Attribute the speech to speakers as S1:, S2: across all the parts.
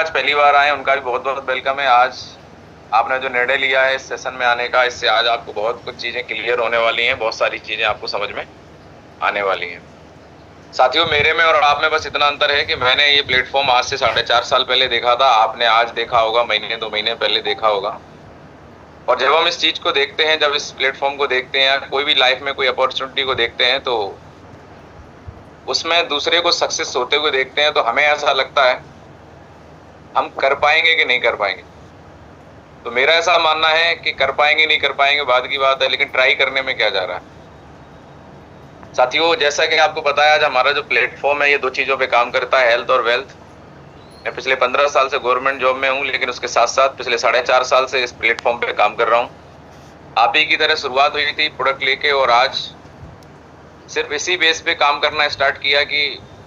S1: आज पहली बार आए उनका भी बहुत बहुत वेलकम है। आज आपने जो निर्णय लिया है इस सेशन में आने का, इससे आज आपको बहुत कुछ चीजें क्लियर होने वाली हैं, बहुत सारी चीजें आपको समझ में आने वाली हैं। साथियों, मेरे में और आप में बस इतना अंतर है कि मैंने ये प्लेटफॉर्म आज से 4.5 साल पहले देखा था, आपने आज देखा होगा, महीने 2 महीने पहले देखा होगा। और जब हम इस चीज को देखते हैं, जब इस प्लेटफॉर्म को देखते हैं या कोई भी लाइफ में कोई अपॉर्चुनिटी को देखते हैं, तो उसमें दूसरे को सक्सेस होते हुए देखते हैं, तो हमें ऐसा लगता है हम कर पाएंगे कि नहीं कर पाएंगे। तो मेरा ऐसा मानना है कि कर पाएंगे नहीं कर पाएंगे बाद की बात है, लेकिन ट्राई करने में क्या जा रहा है। साथियों, जैसा कि आपको बताया, आज हमारा जो प्लेटफॉर्म है ये 2 चीजों पे काम करता है, हेल्थ और वेल्थ। मैं पिछले 15 साल से गवर्नमेंट जॉब में हूँ, लेकिन उसके साथ साथ पिछले 4.5 साल से इस प्लेटफॉर्म पे काम कर रहा हूँ। आप ही की तरह शुरुआत हुई थी प्रोडक्ट लेके, और आज सिर्फ इसी बेस पे काम करना स्टार्ट किया कि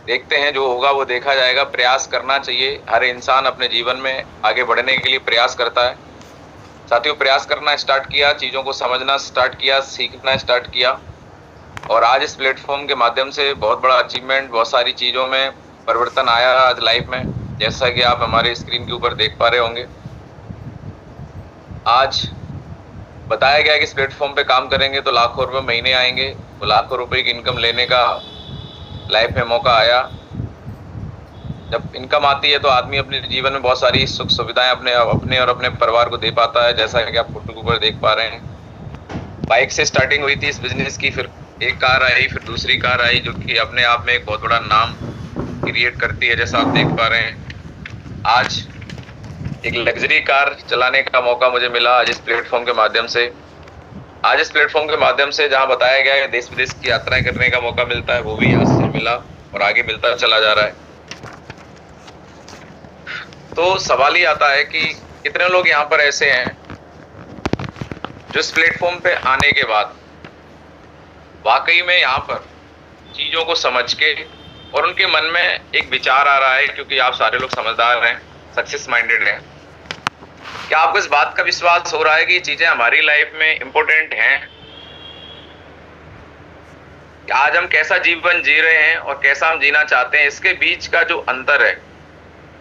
S1: देखते हैं, जो होगा वो देखा जाएगा। प्रयास करना चाहिए, हर इंसान अपने जीवन में आगे बढ़ने के लिए प्रयास करता है। साथियों, प्रयास करना स्टार्ट किया, चीज़ों को समझना स्टार्ट किया, सीखना स्टार्ट किया, और आज इस प्लेटफॉर्म के माध्यम से बहुत बड़ा अचीवमेंट, बहुत सारी चीज़ों में परिवर्तन आया आज लाइफ में, जैसा कि आप हमारे स्क्रीन के ऊपर देख पा रहे होंगे। आज बताया गया कि इस प्लेटफॉर्म पे काम करेंगे तो लाखों रुपए महीने आएंगे, तो लाखों रुपए की इनकम लेने का लाइफ में मौका आया। जब इनकम आती है तो आदमी अपने जीवन में बहुत सारी सुख सुविधाएं अपने और अपने परिवार को दे पाता है, जैसा कि आप फोटो के ऊपर देख पा रहे हैं। बाइक से स्टार्टिंग हुई थी इस बिजनेस की, फिर एक कार आई, फिर दूसरी कार आई, जो कि अपने आप में एक बहुत बड़ा नाम क्रिएट करती है, जैसा आप देख पा रहे हैं। आज एक लग्जरी कार चलाने का मौका मुझे मिला आज इस प्लेटफॉर्म के माध्यम से। आज इस प्लेटफॉर्म के माध्यम से जहां बताया गया है देश विदेश की यात्राएं करने का मौका मिलता है, वो भी यहाँ से मिला और आगे मिलता चला जा रहा है। तो सवाल ही आता है कि कितने लोग यहाँ पर ऐसे हैं जो इस प्लेटफॉर्म पे आने के बाद वाकई में यहाँ पर चीजों को समझ के, और उनके मन में एक विचार आ रहा है, क्योंकि आप सारे लोग समझदार हैं, सक्सेस माइंडेड हैं। क्या आपको इस बात का विश्वास हो रहा है कि ये चीजें हमारी लाइफ में इंपॉर्टेंट हैं? आज हम कैसा जीवन जी रहे हैं और कैसा हम जीना चाहते हैं, इसके बीच का जो अंतर है,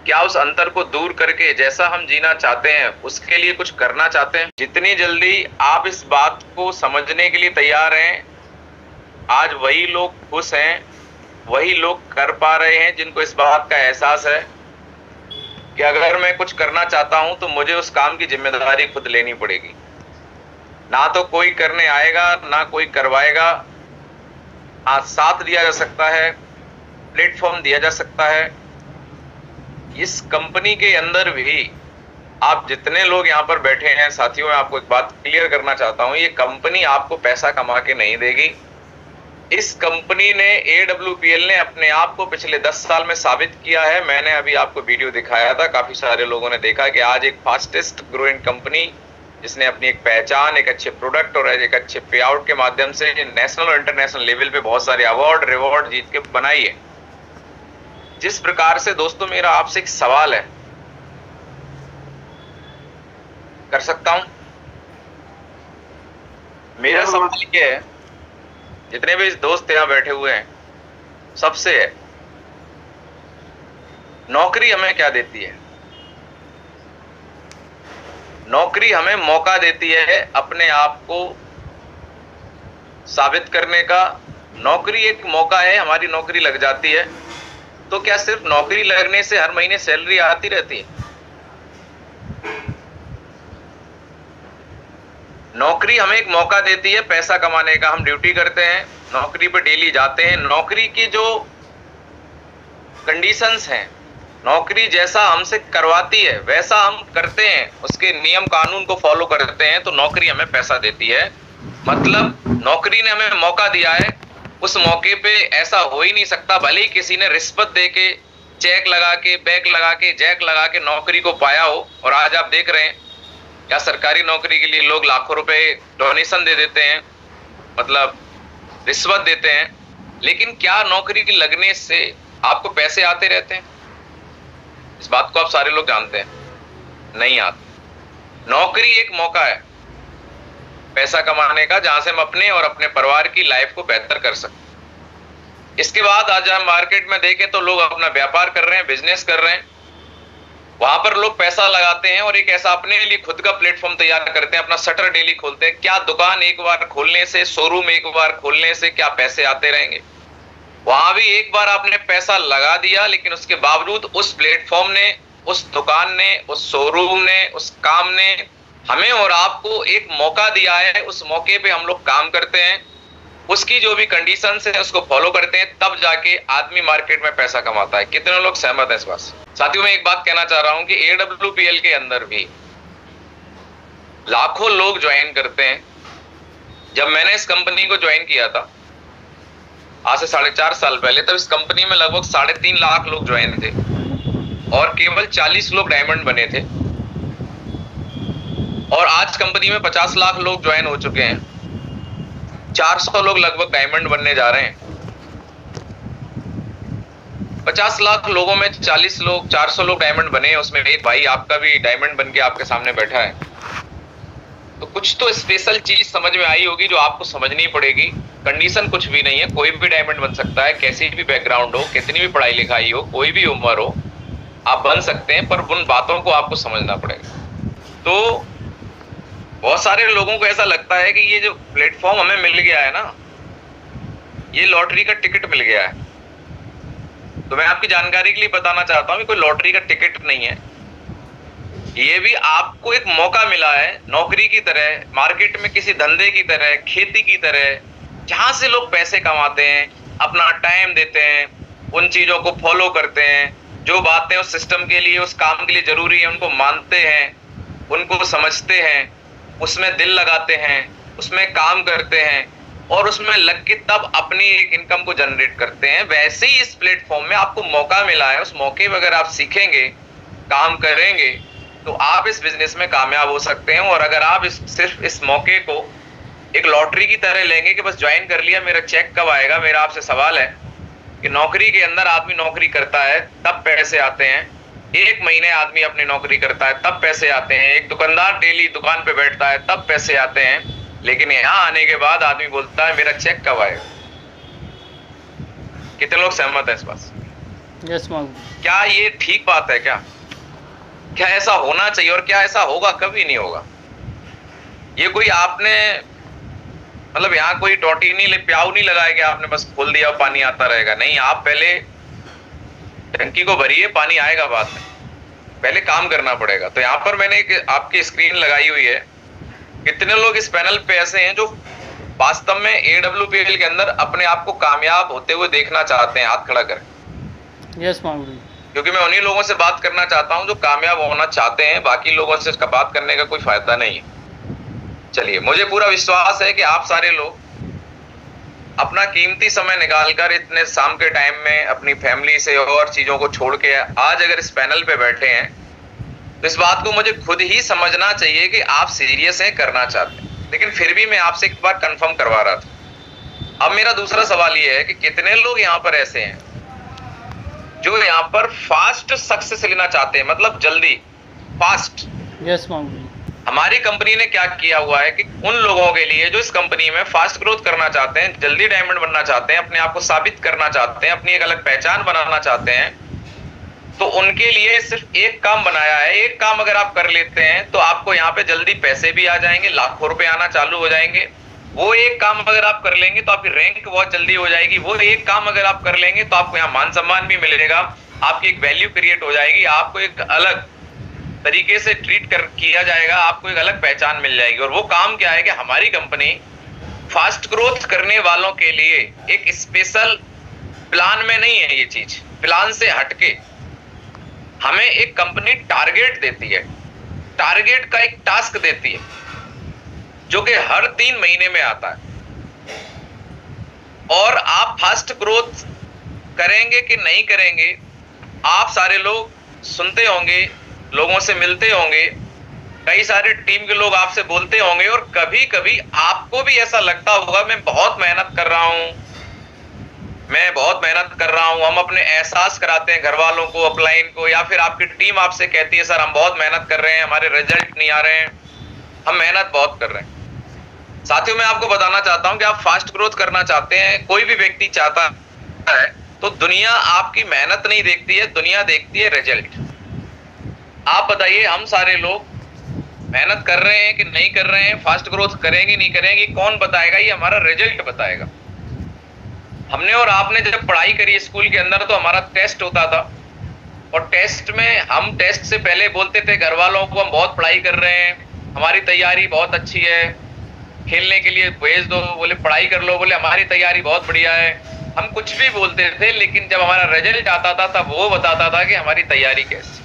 S1: क्या उस अंतर को दूर करके जैसा हम जीना चाहते हैं उसके लिए कुछ करना चाहते हैं? जितनी जल्दी आप इस बात को समझने के लिए तैयार हैं, आज वही लोग खुश हैं, वही लोग कर पा रहे हैं जिनको इस बात का एहसास है कि अगर मैं कुछ करना चाहता हूं तो मुझे उस काम की जिम्मेदारी खुद लेनी पड़ेगी। ना तो कोई करने आएगा, ना कोई करवाएगा। आज साथ दिया जा सकता है, प्लेटफॉर्म दिया जा सकता है। इस कंपनी के अंदर भी आप जितने लोग यहाँ पर बैठे हैं, साथियों, मैं आपको एक बात क्लियर करना चाहता हूं, ये कंपनी आपको पैसा कमा के नहीं देगी। इस कंपनी ने, AWPL ने अपने आप को पिछले 10 साल में साबित किया है। मैंने अभी आपको वीडियो दिखाया था, काफी सारे लोगों ने देखा कि आज एक फास्टेस्ट ग्रोइंग कंपनी, जिसने अपनी एक पहचान, एक अच्छे प्रोडक्ट और एक अच्छे पे आउट के माध्यम से नेशनल और इंटरनेशनल लेवल पे बहुत सारे अवार्ड रिवॉर्ड जीत के बनाई है। जिस प्रकार से दोस्तों, मेरा आपसे एक सवाल है, कर सकता हूं? मेरा सवाल ये है, जितने भी दोस्त यहाँ बैठे हुए हैं, सबसे है, नौकरी हमें क्या देती है? नौकरी हमें मौका देती है अपने आप को साबित करने का। नौकरी एक मौका है, हमारी नौकरी लग जाती है तो क्या सिर्फ नौकरी लगने से हर महीने सैलरी आती रहती है? नौकरी हमें एक मौका देती है पैसा कमाने का। हम ड्यूटी करते हैं, नौकरी पर डेली जाते हैं, नौकरी की जो कंडीशंस हैं, नौकरी जैसा हमसे करवाती है वैसा हम करते हैं, उसके नियम कानून को फॉलो करते हैं, तो नौकरी हमें पैसा देती है। मतलब नौकरी ने हमें मौका दिया है, उस मौके पे ऐसा हो ही नहीं सकता, भले ही किसी ने रिश्वत दे के, चेक लगा के, बैक लगा के, जैक लगा के नौकरी को पाया हो। और आज आप देख रहे हैं क्या सरकारी नौकरी के लिए लोग लाखों रुपए डोनेशन दे देते हैं, मतलब रिश्वत देते हैं। लेकिन क्या नौकरी की लगने से आपको पैसे आते रहते हैं? इस बात को आप सारे लोग जानते हैं, नहीं आते। नौकरी एक मौका है पैसा कमाने का, जहां से हम अपने और अपने परिवार की लाइफ को बेहतर कर सकते। इसके बाद आज हम मार्केट में देखें तो लोग अपना व्यापार कर रहे हैं, बिजनेस कर रहे हैं, वहां पर लोग पैसा लगाते हैं और एक ऐसा अपने लिए खुद का प्लेटफॉर्म तैयार करते हैं, अपना शटर डेली खोलते हैं। क्या दुकान एक बार खोलने से, शोरूम एक बार खोलने से क्या पैसे आते रहेंगे? वहां भी एक बार आपने पैसा लगा दिया, लेकिन उसके बावजूद उस प्लेटफॉर्म ने, उस दुकान ने, उस शोरूम ने, उस काम ने हमें और आपको एक मौका दिया है। उस मौके पे हम लोग काम करते हैं, उसकी जो भी कंडीशंस है उसको फॉलो करते हैं, तब जाके आदमी मार्केट में पैसा कमाता है। कितने लोग सहमत हैं इस बात से? साथियों, मैं एक बात कहना चाह रहा हूं कि AWPL के अंदर भी लाखों लोग ज्वाइन करते हैं। जब मैंने इस कंपनी को ज्वाइन किया था आज से 4.5 साल पहले, तब इस कंपनी में लगभग 3.5 लाख लोग ज्वाइन थे और केवल 40 लोग डायमंड बने थे। और आज कंपनी में 50 लाख लोग ज्वाइन हो चुके हैं, 400 लोग लगभग डायमंड बनने जा रहे हैं। 50 लाख लोगों में 40 लोग, 400 लोग डायमंड बने हैं, उसमें एक भाई आपका भी डायमंड बन के आपके सामने बैठा है। तो कुछ तो स्पेशल चीज समझ में आई होगी जो आपको समझनी पड़ेगी। कंडीशन कुछ भी नहीं है, कोई भी डायमंड बन सकता है, कैसी भी बैकग्राउंड हो, कितनी भी पढ़ाई लिखाई हो, कोई भी उम्र हो, आप बन सकते हैं, पर उन बातों को आपको समझना पड़ेगा। तो बहुत सारे लोगों को ऐसा लगता है कि ये जो प्लेटफॉर्म हमें मिल गया है ना, ये लॉटरी का टिकट मिल गया है। तो मैं आपकी जानकारी के लिए बताना चाहता हूं कि कोई लॉटरी का टिकट नहीं है, ये भी आपको एक मौका मिला है, नौकरी की तरह, मार्केट में किसी धंधे की तरह, खेती की तरह, जहां से लोग पैसे कमाते हैं, अपना टाइम देते हैं, उन चीजों को फॉलो करते हैं, जो बातें उस सिस्टम के लिए, उस काम के लिए जरूरी है, उनको मानते हैं, उनको समझते हैं, उसमें दिल लगाते हैं, उसमें काम करते हैं और उसमें लग के तब अपनी एक इनकम को जनरेट करते हैं। वैसे ही इस प्लेटफॉर्म में आपको मौका मिला है, उस मौके पर अगर आप सीखेंगे, काम करेंगे, तो आप इस बिजनेस में कामयाब हो सकते हैं। और अगर आप सिर्फ इस मौके को एक लॉटरी की तरह लेंगे कि बस ज्वाइन कर लिया, मेरा चेक कब आएगा, मेरा आपसे सवाल है कि नौकरी के अंदर आदमी नौकरी करता है तब पैसे आते हैं, 1 महीने आदमी अपनी नौकरी करता है तब पैसे आते हैं, एक दुकानदार डेली दुकान पे बैठता है तब पैसे आते हैं, लेकिन यहाँ आने के बाद आदमी बोलता है मेरा चेक कब आएगा। कितने लोग सहमत हैं इस बात से?
S2: Yes ma'am.
S1: क्या ये ठीक बात है? क्या ऐसा होना चाहिए? और क्या ऐसा होगा? कभी नहीं होगा। ये कोई आपने मतलब यहाँ कोई टोटी नहीं, प्याऊ नहीं लगाया कि आपने बस खोल दिया पानी आता रहेगा। नहीं, आप पहले टंकी को भरिए, पानी आएगा बाद में, पहले काम करना पड़ेगा। तो यहाँ पर मैंने एक आपकी स्क्रीन लगाई हुई है। कितने लोग इस पैनल पे ऐसे हैं जो वास्तव में AWPL के अंदर अपने आप को कामयाब होते हुए देखना चाहते हैं? हाथ खड़ा करें।
S2: Yes ma'am.
S1: क्योंकि मैं उन्हीं लोगों से बात करना चाहता हूं जो कामयाब होना चाहते हैं, बाकी लोगों से बात करने का कोई फायदा नहीं है। चलिए, मुझे पूरा विश्वास है कि आप सारे लोग अपना कीमती समय निकालकर इतने शाम के टाइम में अपनी फैमिली से और चीजों को छोड़ के आज अगर इस पैनल पे बैठे हैं, तो इस बात को मुझे खुद ही समझना चाहिए कि आप सीरियस हैं, करना चाहते हैं। लेकिन फिर भी मैं आपसे एक बार कंफर्म करवा रहा था। अब मेरा दूसरा सवाल ये है कि कितने लोग यहाँ पर ऐसे हैं जो यहाँ पर फास्ट सक्सेस लेना चाहते हैं, मतलब जल्दी, फास्ट।
S2: Yes ma'am.
S1: हमारी कंपनी ने क्या किया हुआ है कि उन लोगों के लिए जो इस कंपनी में फास्ट ग्रोथ करना चाहते हैं, जल्दी डायमंड बनना चाहते हैं, अपने आप को साबित करना चाहते हैं, अपनी एक अलग पहचान बनाना चाहते हैं, तो उनके लिए सिर्फ एक काम बनाया है। एक काम अगर आप कर लेते हैं तो आपको यहाँ पे जल्दी पैसे भी आ जाएंगे, लाखों रुपए आना चालू हो जाएंगे। वो एक काम अगर आप कर लेंगे तो आपकी रैंक बहुत जल्दी हो जाएगी। वो एक काम अगर आप कर लेंगे तो आपको यहाँ मान सम्मान भी मिलेगा, आपकी एक वैल्यू क्रिएट हो जाएगी, आपको एक अलग तरीके से किया जाएगा, आपको एक अलग पहचान मिल जाएगी। और वो काम क्या है कि हमारी कंपनी फास्ट ग्रोथ करने वालों के लिए एक स्पेशल प्लान में नहीं है। ये चीज प्लान से हटके हमें एक कंपनी टारगेट देती है, टारगेट का एक टास्क देती है जो कि हर 3 महीने में आता है। और आप फास्ट ग्रोथ करेंगे कि नहीं करेंगे, आप सारे लोग सुनते होंगे, लोगों से मिलते होंगे, कई सारे टीम के लोग आपसे बोलते होंगे, और कभी कभी आपको भी ऐसा लगता होगा मैं बहुत मेहनत कर रहा हूं, मैं बहुत मेहनत कर रहा हूं। हम अपने एहसास कराते हैं घर वालों को, अपलाइन को, या फिर आपकी टीम आपसे कहती है सर हम बहुत मेहनत कर रहे हैं, हमारे रिजल्ट नहीं आ रहे हैं, हम मेहनत बहुत कर रहे हैं। साथियों, मैं आपको बताना चाहता हूं कि आप फास्ट ग्रोथ करना चाहते हैं, कोई भी व्यक्ति चाहता है, तो दुनिया आपकी मेहनत नहीं देखती है, दुनिया देखती है रिजल्ट। आप बताइए, हम सारे लोग मेहनत कर रहे हैं कि नहीं कर रहे हैं, फास्ट ग्रोथ करेंगे नहीं करेंगे, कौन बताएगा? ये हमारा रिजल्ट बताएगा। हमने और आपने जब पढ़ाई करी स्कूल के अंदर तो हमारा टेस्ट होता था, और टेस्ट में हम टेस्ट से पहले बोलते थे घर वालों को हम बहुत पढ़ाई कर रहे हैं, हमारी तैयारी बहुत अच्छी है, खेलने के लिए भेज दो, बोले पढ़ाई कर लो, बोले हमारी तैयारी बहुत बढ़िया है। हम कुछ भी बोलते थे, लेकिन जब हमारा रिजल्ट आता था तब वो बताता था कि हमारी तैयारी कैसी।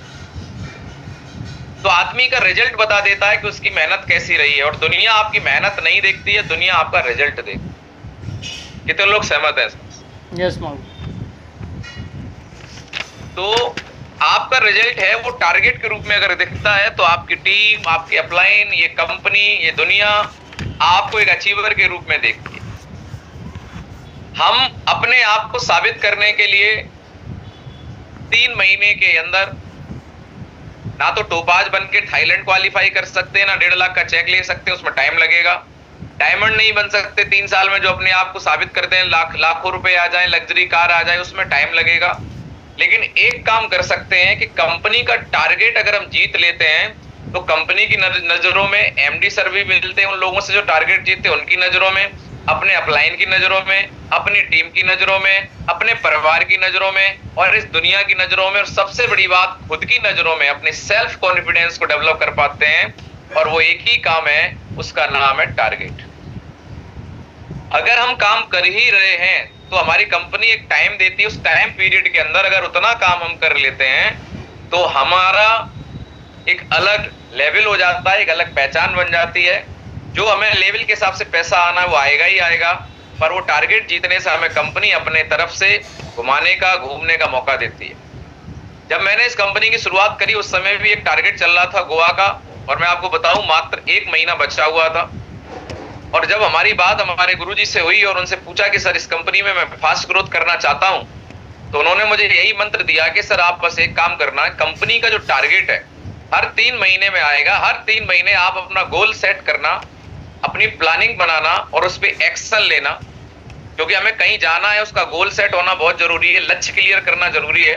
S1: तो आदमी का रिजल्ट बता देता है कि उसकी मेहनत कैसी रही है, और दुनिया आपकी मेहनत नहीं देखती है, दुनिया आपका रिजल्ट देखती। कितने लोग सहमत हैं?
S2: Yes ma'am.
S1: तो आपका रिजल्ट है वो टारगेट के रूप में अगर दिखता है तो आपकी टीम, आपकी अपलाइन, ये कंपनी, ये दुनिया आपको एक अचीवर के रूप में देखती है। हम अपने आप को साबित करने के लिए 3 महीने के अंदर ना तो टोपाज बन के थाईलैंड क्वालिफाई कर सकते हैं, ना 1.5 लाख का चेक ले सकते हैं, उसमें टाइम लगेगा। डायमंड नहीं बन सकते 3 साल में, जो अपने आप को साबित करते हैं, लाखों रुपए आ जाए, लग्जरी कार आ जाए, उसमें टाइम लगेगा। लेकिन एक काम कर सकते हैं कि कंपनी का टारगेट अगर हम जीत लेते हैं तो कंपनी की नजरों में, एमडी सर भी मिलते हैं उन लोगों से जो टारगेट जीतते हैं, उनकी नजरों में, अपने अपलाइन की नजरों में, अपनी टीम की नजरों में, अपने परिवार की नजरों में, और इस दुनिया की नजरों में, और सबसे बड़ी बात खुद की नजरों में अपने सेल्फ कॉन्फिडेंस को डेवलप कर पाते हैं। और वो एक ही काम है, उसका नाम है टारगेट। अगर हम काम कर ही रहे हैं तो हमारी कंपनी एक टाइम देती है, उस टाइम पीरियड के अंदर अगर उतना काम हम कर लेते हैं तो हमारा एक अलग लेवल हो जाता है, एक अलग पहचान बन जाती है। जो हमें लेवल के हिसाब से पैसा आना है वो आएगा ही आएगा, पर वो टारगेट जीतने से हमें कंपनी अपने तरफ से घुमाने का, घूमने का मौका देती है। जब मैंने इस कंपनी की शुरुआत करी उस समय भी एक टारगेट चल रहा था गोवा का, और मैं आपको बताऊं मात्र 1 महीना बचा हुआ था। और जब हमारी बात हमारे गुरुजी से हुई और उनसे पूछा कि सर इस कंपनी में मैं फास्ट ग्रोथ करना चाहता हूं, तो उन्होंने मुझे यही मंत्र दिया कि सर आप बस एक काम करना, कंपनी का जो टारगेट है हर 3 महीने में आएगा, हर 3 महीने आप अपना गोल सेट करना, अपनी प्लानिंग बनाना और उस पर एक्शन लेना, क्योंकि हमें कहीं जाना है, उसका गोल सेट होना बहुत जरूरी है, लक्ष्य क्लियर करना जरूरी है।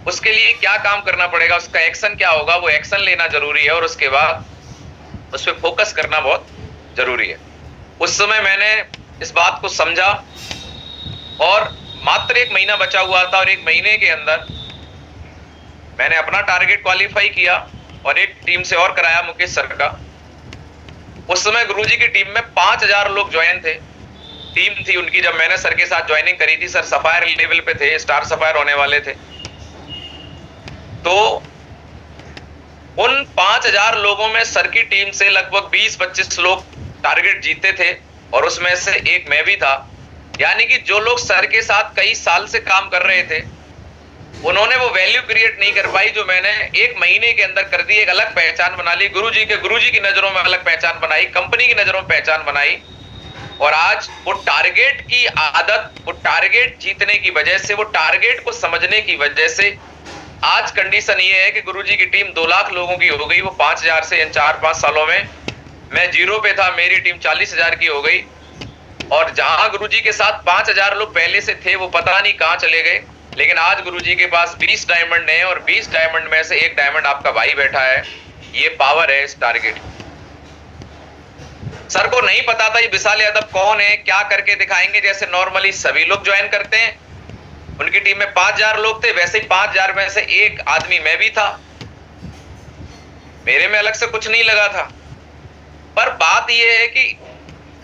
S1: उसके लिए क्या काम करना पड़ेगा, उसका एक्शन क्या होगा, वो एक्शन लेना जरूरी है, और उसके बाद उस पर फोकस करना बहुत जरूरी है। उस समय मैंने इस बात को समझा, और मात्र 1 महीना बचा हुआ था, और 1 महीने के अंदर मैंने अपना टारगेट क्वालिफाई किया और एक टीम से और कराया, मुकेश सर का। उस समय गुरुजी की टीम में 5000 लोग ज्वाइन थे, टीम थी उनकी। जब मैंने सर के साथ ज्वाइनिंग करी थी, सर सफायर लेवल पे थे, स्टार सफायर होने वाले थे। तो उन 5000 लोगों में सर की टीम से लगभग 20-25 लोग टारगेट जीते थे, और उसमें से एक मैं भी था। यानी कि जो लोग सर के साथ कई साल से काम कर रहे थे, उन्होंने वो वैल्यू क्रिएट नहीं कर पाई जो मैंने 1 महीने के अंदर कर दी। एक अलग पहचान बना ली, गुरुजी की नजरों में अलग पहचान बनाई, कंपनी की नजरों में पहचान बनाई। और आज वो टारगेट की आदत, वो टारगेट जीतने की वजह से, वो टारगेट को समझने की वजह से आज कंडीशन ये है कि गुरुजी की टीम 2 लाख लोगों की हो गई। वो 5000 से इन 4-5 सालों में, मैं 0 पे था, मेरी टीम 40,000 की हो गई। और जहां गुरुजी के साथ 5000 लोग पहले से थे वो पता नहीं कहां चले गए, लेकिन आज गुरुजी के पास 20 डायमंड है, और 20 डायमंड में से 1 डायमंड आपका भाई बैठा है। ये पावर है इस टारगेट। सर को नहीं पता था ये विशाल यादव कौन है, क्या करके दिखाएंगे। जैसे नॉर्मली सभी लोग ज्वाइन करते हैं, उनकी टीम में 5000 लोग थे, वैसे ही 5000 में से एक आदमी मैं भी था। मेरे में अलग से कुछ नहीं लगा था। पर बात यह है कि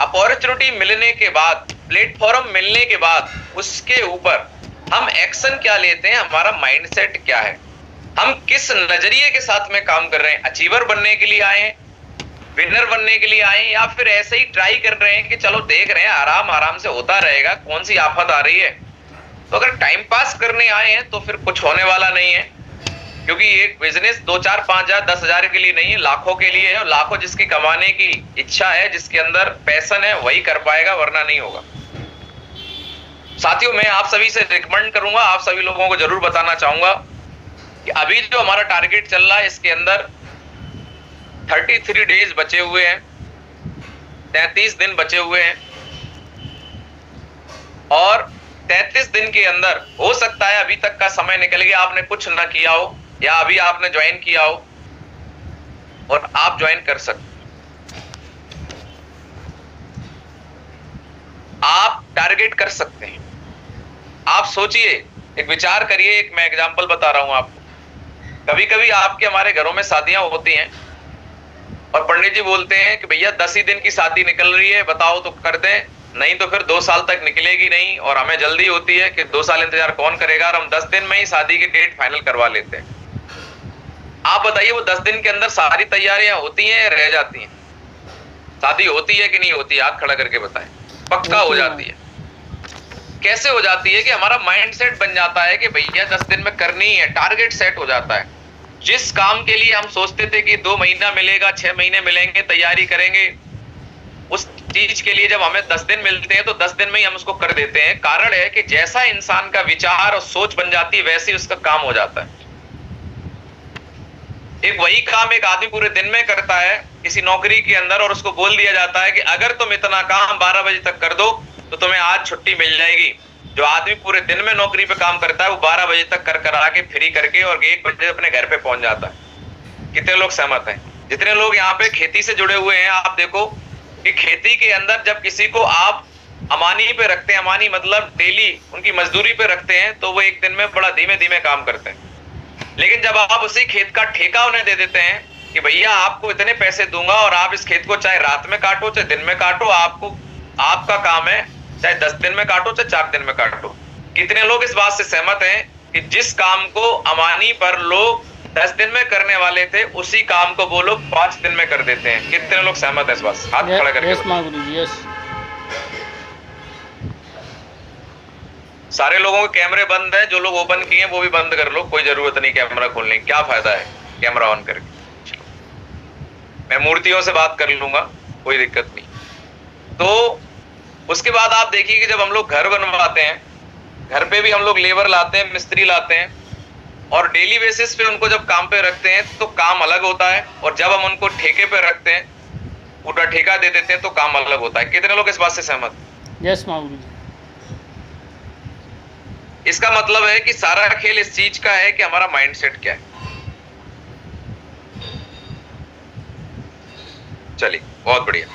S1: अपॉर्चुनिटी मिलने के बाद, प्लेटफॉर्म मिलने के बाद, उसके ऊपर हम एक्शन क्या लेते हैं, हमारा माइंडसेट क्या है, हम किस नजरिए के साथ में काम कर रहे हैं। अचीवर बनने के लिए आए हैं, विनर बनने के लिए आए हैं, या फिर ऐसे ही ट्राई कर रहे हैं कि चलो देख रहे हैं आराम आराम से होता रहेगा, कौन सी आफत आ रही है। तो अगर टाइम पास करने आए हैं तो फिर कुछ होने वाला नहीं है, क्योंकि एक बिजनेस 2, 4, 5 हजार 10 हजार के लिए नहीं है, लाखों के लिए है। और लाखों जिसकी कमाने की इच्छा है, जिसके अंदर पैशन है, वही कर पाएगा, वरना नहीं होगा। साथियों, मैं आप सभी से रिकमेंड करूंगा, आप सभी लोगों को जरूर बताना चाहूंगा कि अभी जो हमारा टारगेट चल रहा है, इसके अंदर 33 डेज बचे हुए हैं, 33 दिन बचे हुए हैं। और 33 दिन के अंदर हो सकता है अभी तक का समय निकल गया, आपने कुछ ना किया हो, या अभी आपने ज्वाइन किया हो, और आप ज्वाइन कर सकते हैं। आप टारगेट कर सकते हैं। आप सोचिए, एक विचार करिए, एक मैं एग्जांपल बता रहा हूं आपको। कभी कभी आपके हमारे घरों में शादियां होती हैं और पंडित जी बोलते हैं कि भैया 10 ही दिन की शादी निकल रही है, बताओ तो कर दें, नहीं तो फिर 2 साल तक निकलेगी नहीं। और हमें जल्दी होती है कि 2 साल इंतजार कौन करेगा, और हम 10 दिन में ही शादी की डेट फाइनल करवा लेते हैं। आप बताइए, वो 10 दिन के अंदर सारी तैयारियां होती हैं या रह जाती हैं? शादी होती है कि नहीं होती? हाथ खड़ा करके बताएं। पक्का हो जाती है। कैसे हो जाती है? कि हमारा माइंड सेट बन जाता है कि भैया 10 दिन में करनी है, टारगेट सेट हो जाता है। जिस काम के लिए हम सोचते थे कि 2 महीना मिलेगा, 6 महीने मिलेंगे, तैयारी करेंगे, उस चीज के लिए जब हमें 10 दिन मिलते हैं तो 10 दिन में ही हम उसको कर देते हैं। कारण है कि जैसा इंसान का विचार और सोच बन जाती है, वैसे ही उसका काम हो जाता है। एक वही काम एक आदमी पूरे दिन में करता है किसी नौकरी के अंदर, और उसको बोल दिया जाता है कि अगर तुम इतना काम 12 बजे तक कर दो तो तुम्हें आज छुट्टी मिल जाएगी। जो आदमी पूरे दिन में नौकरी पे काम करता है, वो 12 बजे तक कर करा के फ्री करके और 1 बजे अपने घर पे पहुंच जाता है। कितने लोग सहमत हैं? जितने लोग यहाँ पे खेती से जुड़े हुए हैं, आप देखो कि खेती के अंदर जब किसी को आप अमानी पे रखते हैं, अमानी मतलब डेली उनकी मजदूरी पे रखते हैं, तो वो एक दिन में बड़ा धीमे धीमे काम करते हैं। लेकिन जब आप उसी खेत का ठेका उन्हें दे देते हैं कि भैया आपको इतने पैसे दूंगा और आप इस खेत को चाहे रात में काटो चाहे दिन में काटो, आपको आपका काम है, चाहे 10 दिन में काटो चाहे 4 दिन में काटो। कितने लोग इस बात से सहमत हैं कि जिस काम को अमानी पर लोग 10 दिन में करने वाले थे, उसी काम को वो लोग 5 दिन में कर देते हैं? कितने लोग सहमत है इस बात से? हाथ खड़ा करके। सारे लोगों के कैमरे बंद है, जो लोग ओपन किए हैं वो भी बंद कर लो, कोई जरूरत नहीं कैमरा खोलने की, क्या फायदा है कैमरा ऑन करके। मैं मूर्तियों से बात कर लूंगा, कोई दिक्कत नहीं। तो उसके बाद आप देखिए कि जब हम लोग घर बनवाते हैं, घर पे भी हम लोग लेबर लाते हैं, मिस्त्री लाते हैं, और डेली बेसिस पे उनको जब काम पे रखते हैं तो काम अलग होता है, और जब हम उनको ठेके पे रखते हैं, पूरा ठेका दे देते हैं, तो काम अलग होता है। कितने लोग इस बात से सहमत?
S2: यस मामू।
S1: इसका मतलब है कि सारा खेल इस चीज का है कि हमारा माइंडसेट क्या है। चलिए, बहुत बढ़िया।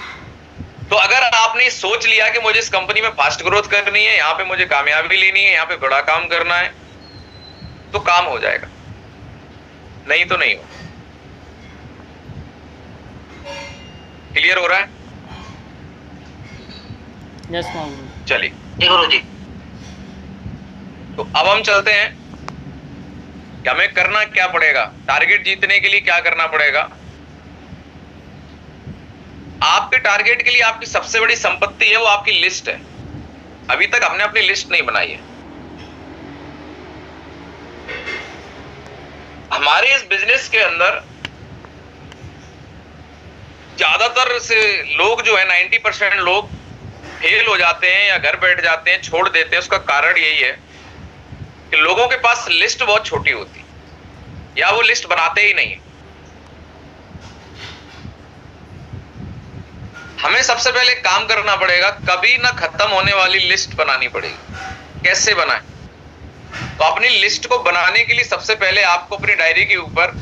S1: तो अगर आपने सोच लिया कि मुझे इस कंपनी में फास्ट ग्रोथ करनी है, यहाँ पे मुझे कामयाबी लेनी है, यहाँ पे बड़ा काम करना है, तो काम हो जाएगा, नहीं तो नहीं हो। क्लियर हो रहा है?
S2: यस मामू।
S1: चलिए गुरु जी, तो अब हम चलते हैं कि हमें करना क्या पड़ेगा, टारगेट जीतने के लिए क्या करना पड़ेगा। आपके टारगेट के लिए आपकी सबसे बड़ी संपत्ति है वो आपकी लिस्ट है। अभी तक हमने अपनी लिस्ट नहीं बनाई है। हमारे इस बिजनेस के अंदर ज्यादातर से लोग जो है 90% लोग फेल हो जाते हैं या घर बैठ जाते हैं, छोड़ देते हैं। उसका कारण यही है कि लोगों के पास लिस्ट बहुत छोटी होती है, या वो लिस्ट बनाते ही नहीं। हमें सबसे पहले काम करना पड़ेगा, कभी ना खत्म होने वाली लिस्ट बनानी पड़ेगी। कैसे बनाएं? तो अपनी लिस्ट को बनाने के लिए सबसे पहले आपको अपनी डायरी के ऊपर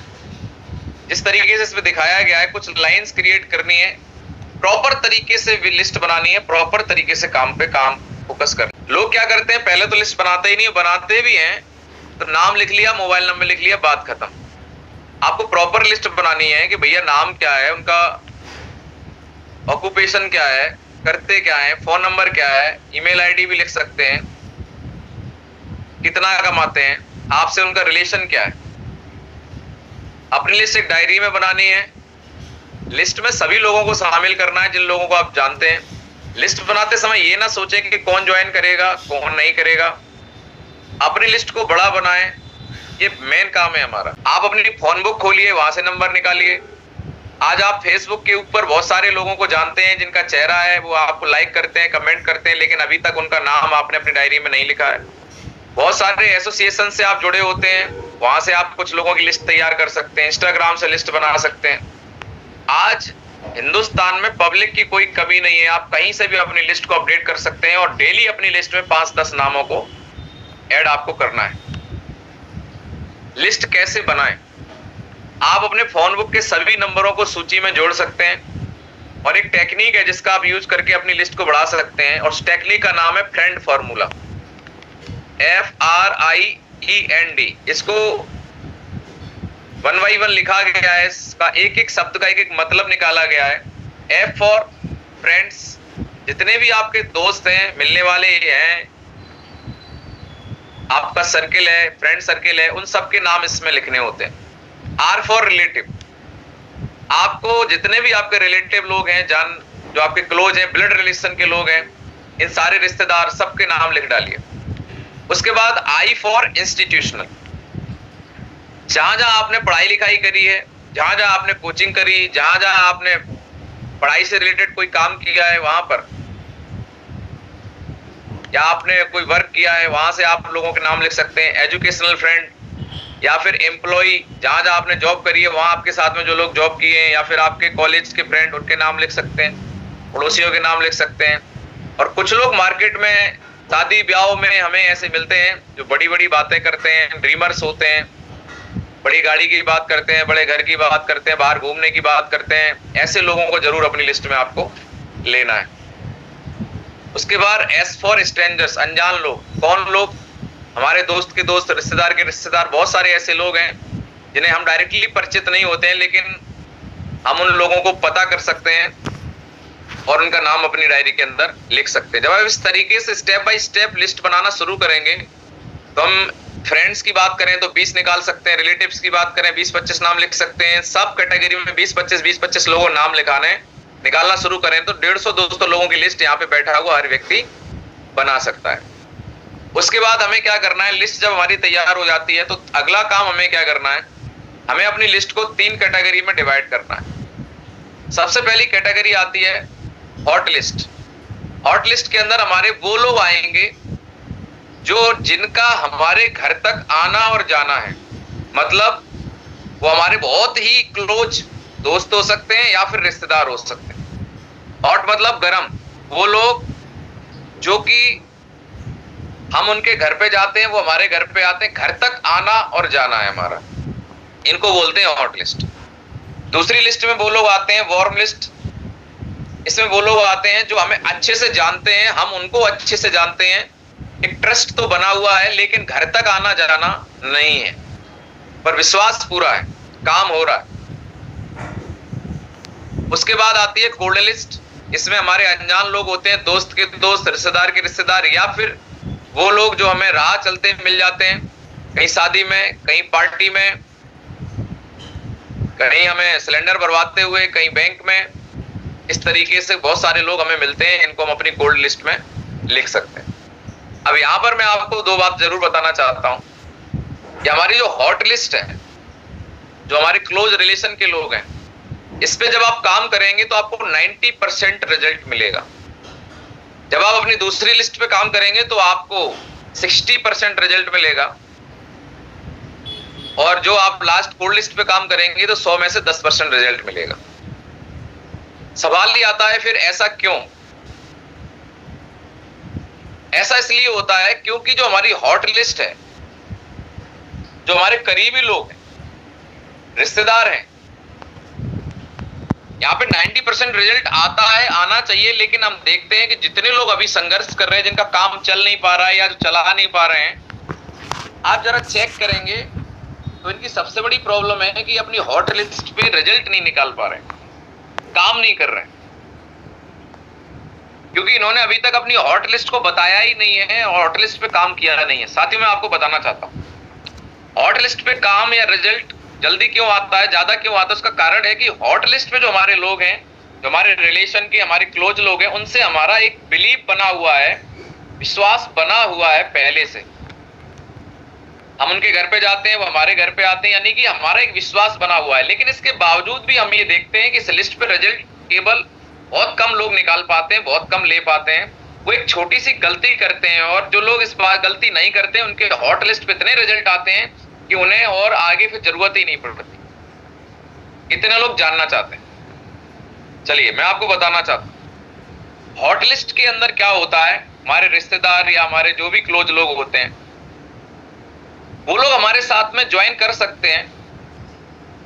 S1: जिस तरीके से इसमें दिखाया गया है कुछ लाइंस क्रिएट करनी है, प्रॉपर तरीके से लिस्ट बनानी है, प्रॉपर तरीके से काम पे काम फोकस करना। लोग क्या करते हैं, पहले तो लिस्ट बनाते ही नहीं, बनाते भी हैं तो नाम लिख लिया, मोबाइल नंबर लिख लिया, बात खत्म। आपको प्रॉपर लिस्ट बनानी है कि भैया नाम क्या है, उनका ऑक्यूपेशन क्या है, करते क्या है, फोन नंबर क्या है, ईमेल आईडी भी लिख सकते हैं, कितना कमाते हैं, आपसे उनका रिलेशन क्या है। अपनी लिस्ट एक डायरी में बनानी है। लिस्ट में सभी लोगों को शामिल करना है जिन लोगों को आप जानते हैं। लिस्ट बनाते समय ये ना सोचें कि कौन ज्वाइन करेगा कौन नहीं करेगा। अपनी लिस्ट को बड़ा बनाएं, ये मेन काम है हमारा। आप अपनी फोन बुक खोलिए, वहां से नंबर निकालिए। आज आप फेसबुक के ऊपर बहुत सारे लोगों को जानते हैं जिनका चेहरा है, वो आपको लाइक करते हैं, कमेंट करते हैं, लेकिन अभी तक उनका नाम आपने अपनी डायरी में नहीं लिखा है। बहुत सारे एसोसिएशन से आप जुड़े होते हैं, वहां से आप कुछ लोगों की लिस्ट तैयार कर सकते हैं, इंस्टाग्राम से लिस्ट बना सकते हैं। आज हिंदुस्तान में पब्लिक की कोई कमी नहीं है, आप कहीं से भी अपनी लिस्ट को अपडेट कर सकते हैं और डेली अपनी लिस्ट में 5-10 नामों को ऐड आपको करना है। लिस्ट कैसे बनाएं? आप अपने फोन बुक के सभी नंबरों को सूची में जोड़ सकते हैं और एक टेक्निक है जिसका आप यूज करके अपनी लिस्ट को बढ़ा सकते हैं, और उस टेक्निक का नाम है फ्रेंड फॉर्मूला, FRIEND। इसको 1 by 1 लिखा गया है, इसका एक एक शब्द का एक एक मतलब निकाला गया है। F फॉर फ्रेंड्स, जितने भी आपके दोस्त हैं, मिलने वाले हैं, आपका सर्किल है, फ्रेंड सर्किल है, उन सब के नाम इसमें लिखने होते हैं। R फॉर रिलेटिव, आपको जितने भी आपके रिलेटिव लोग हैं, जो आपके क्लोज हैं, ब्लड रिलेशन के लोग हैं, इन सारे रिश्तेदार सबके नाम लिख डालिए। उसके बाद I फॉर इंस्टीट्यूशनल, जहां जहां आपने पढ़ाई लिखाई करी है, जहां जहां आपने कोचिंग करी, जहां जहां आपने पढ़ाई से रिलेटेड कोई काम किया है वहां पर, या आपने कोई वर्क किया है, वहां से आप लोगों के नाम लिख सकते हैं। एजुकेशनल फ्रेंड, या फिर एम्प्लॉई, जहां जहां आपने जॉब करी है वहां आपके साथ में जो लोग जॉब किए हैं, या फिर आपके कॉलेज के फ्रेंड, उनके नाम लिख सकते हैं। पड़ोसियों के नाम लिख सकते हैं। और कुछ लोग मार्केट में शादी ब्याहों में हमें ऐसे मिलते हैं जो बड़ी बड़ी बातें करते हैं, ड्रीमर्स होते हैं, बड़ी गाड़ी की बात करते हैं, बड़े घर की बात करते हैं, बाहर घूमने की बात करते हैं। ऐसे लोगों को जरूर अपनी लिस्ट में आपको लेना है। उसके बाद S फॉर स्ट्रेंजर्स, अनजान लोग। कौन लोग? हमारे दोस्त के दोस्त, रिश्तेदार के रिश्तेदार। बहुत सारे ऐसे लोग हैं जिन्हें हम डायरेक्टली परिचित नहीं होते हैं, लेकिन हम उन लोगों को पता कर सकते हैं और उनका नाम अपनी डायरी के अंदर लिख सकते हैं। जब आप इस तरीके से स्टेप बाय स्टेप लिस्ट बनाना शुरू करेंगे तो हम फ्रेंड्स की बात करें तो 20 निकाल सकते हैं, रिलेटिव्स की बात करें 20-25 नाम लिख सकते हैं। सब कैटेगरी में 20-25 लोगों नाम निकालना शुरू करें तो 150-200 लोगों की लिस्ट यहाँ पे बैठा हुआ हर व्यक्ति बना सकता है। उसके बाद हमें क्या करना है, लिस्ट जब हमारी तैयार हो जाती है तो अगला काम हमें क्या करना है, हमें अपनी लिस्ट को 3 कैटेगरी में डिवाइड करना है। सबसे पहली कैटेगरी आती है हॉट लिस्ट। हॉट लिस्ट के अंदर हमारे वो लोग आएंगे जिनका हमारे घर तक आना और जाना है, मतलब वो हमारे बहुत ही क्लोज दोस्त हो सकते हैं या फिर रिश्तेदार हो सकते हैं। हॉट मतलब गरम, वो लोग जो कि हम उनके घर पे जाते हैं, वो हमारे घर पे आते हैं, घर तक आना और जाना है हमारा, इनको बोलते हैं हॉट लिस्ट। दूसरी लिस्ट में वो लोग आते हैं वार्म लिस्ट। इसमें वो लोग आते हैं जो हमें अच्छे से जानते हैं, हम उनको अच्छे से जानते हैं, एक ट्रस्ट तो बना हुआ है लेकिन घर तक आना जाना नहीं है, पर विश्वास पूरा है, काम हो रहा है। उसके बाद आती है कोल्ड लिस्ट। इसमें हमारे अनजान लोग होते हैं, दोस्त के दोस्त, रिश्तेदार के रिश्तेदार, या फिर वो लोग जो हमें राह चलते मिल जाते हैं, कहीं शादी में, कहीं पार्टी में, कहीं हमें सिलेंडर भरवाते हुए, कहीं बैंक में। इस तरीके से बहुत सारे लोग हमें मिलते हैं, इनको हम अपनी कोल्ड लिस्ट में लिख सकते हैं। अब यहां पर मैं आपको 2 बात जरूर बताना चाहता हूं कि हमारी जो हॉट लिस्ट है, जो हमारे क्लोज रिलेशन के लोग हैं, इस पे जब आप काम करेंगे तो आपको 90% रिजल्ट मिलेगा। जब आप अपनी दूसरी लिस्ट पे काम करेंगे तो आपको 60% रिजल्ट मिलेगा, और जो आप लास्ट कोल्ड लिस्ट पे काम करेंगे तो 100 में से 10% रिजल्ट मिलेगा। सवाल ये आता है फिर ऐसा क्यों? ऐसा इसलिए होता है क्योंकि जो हमारी हॉट लिस्ट है, जो हमारे करीबी लोग हैं, रिश्तेदार हैं, यहाँ पे 90% रिजल्ट आता है, आना चाहिए, लेकिन हम देखते हैं कि जितने लोग अभी संघर्ष कर रहे हैं, जिनका काम चल नहीं पा रहा है या जो चला नहीं पा रहे हैं, आप जरा चेक करेंगे तो इनकी सबसे बड़ी प्रॉब्लम है कि अपनी हॉट लिस्ट पे रिजल्ट नहीं निकाल पा रहे हैं, काम नहीं कर रहे हैं, क्योंकि इन्होंने अभी तक अपनी हॉट लिस्ट को बताया ही नहीं है, हॉट लिस्ट पे काम किया नहीं है। साथियों, मैं आपको बताना चाहता हूं, हॉट लिस्ट पे काम या रिजल्ट जल्दी क्यों आता है, ज्यादा क्यों आता है, उसका कारण है कि हॉट लिस्ट पे जो हमारे लोग हैं, जो हमारे रिलेशन के, हमारे क्लोज लोग हैं, उनसे हमारा एक बिलीव बना हुआ है, विश्वास बना हुआ है पहले से। हम उनके घर पे जाते हैं, वो हमारे घर पे आते हैं, यानी कि हमारा एक विश्वास बना हुआ है। लेकिन इसके बावजूद भी हम ये देखते हैं कि इस लिस्ट पे रिजल्ट केवल बहुत कम लोग निकाल पाते हैं, बहुत कम ले पाते हैं। वो एक छोटी सी गलती करते हैं, और जो लोग इस बार गलती नहीं करते, उनके हॉट लिस्ट पे इतने रिजल्ट आते हैं कि उन्हें और आगे फिर जरूरत ही नहीं पड़ती। इतने लोग जानना चाहते हैं। चलिए मैं आपको बताना चाहता हूं हॉट लिस्ट के अंदर क्या होता है। हमारे रिश्तेदार या हमारे जो भी क्लोज लोग होते हैं, वो लोग हमारे साथ में ज्वाइन कर सकते हैं,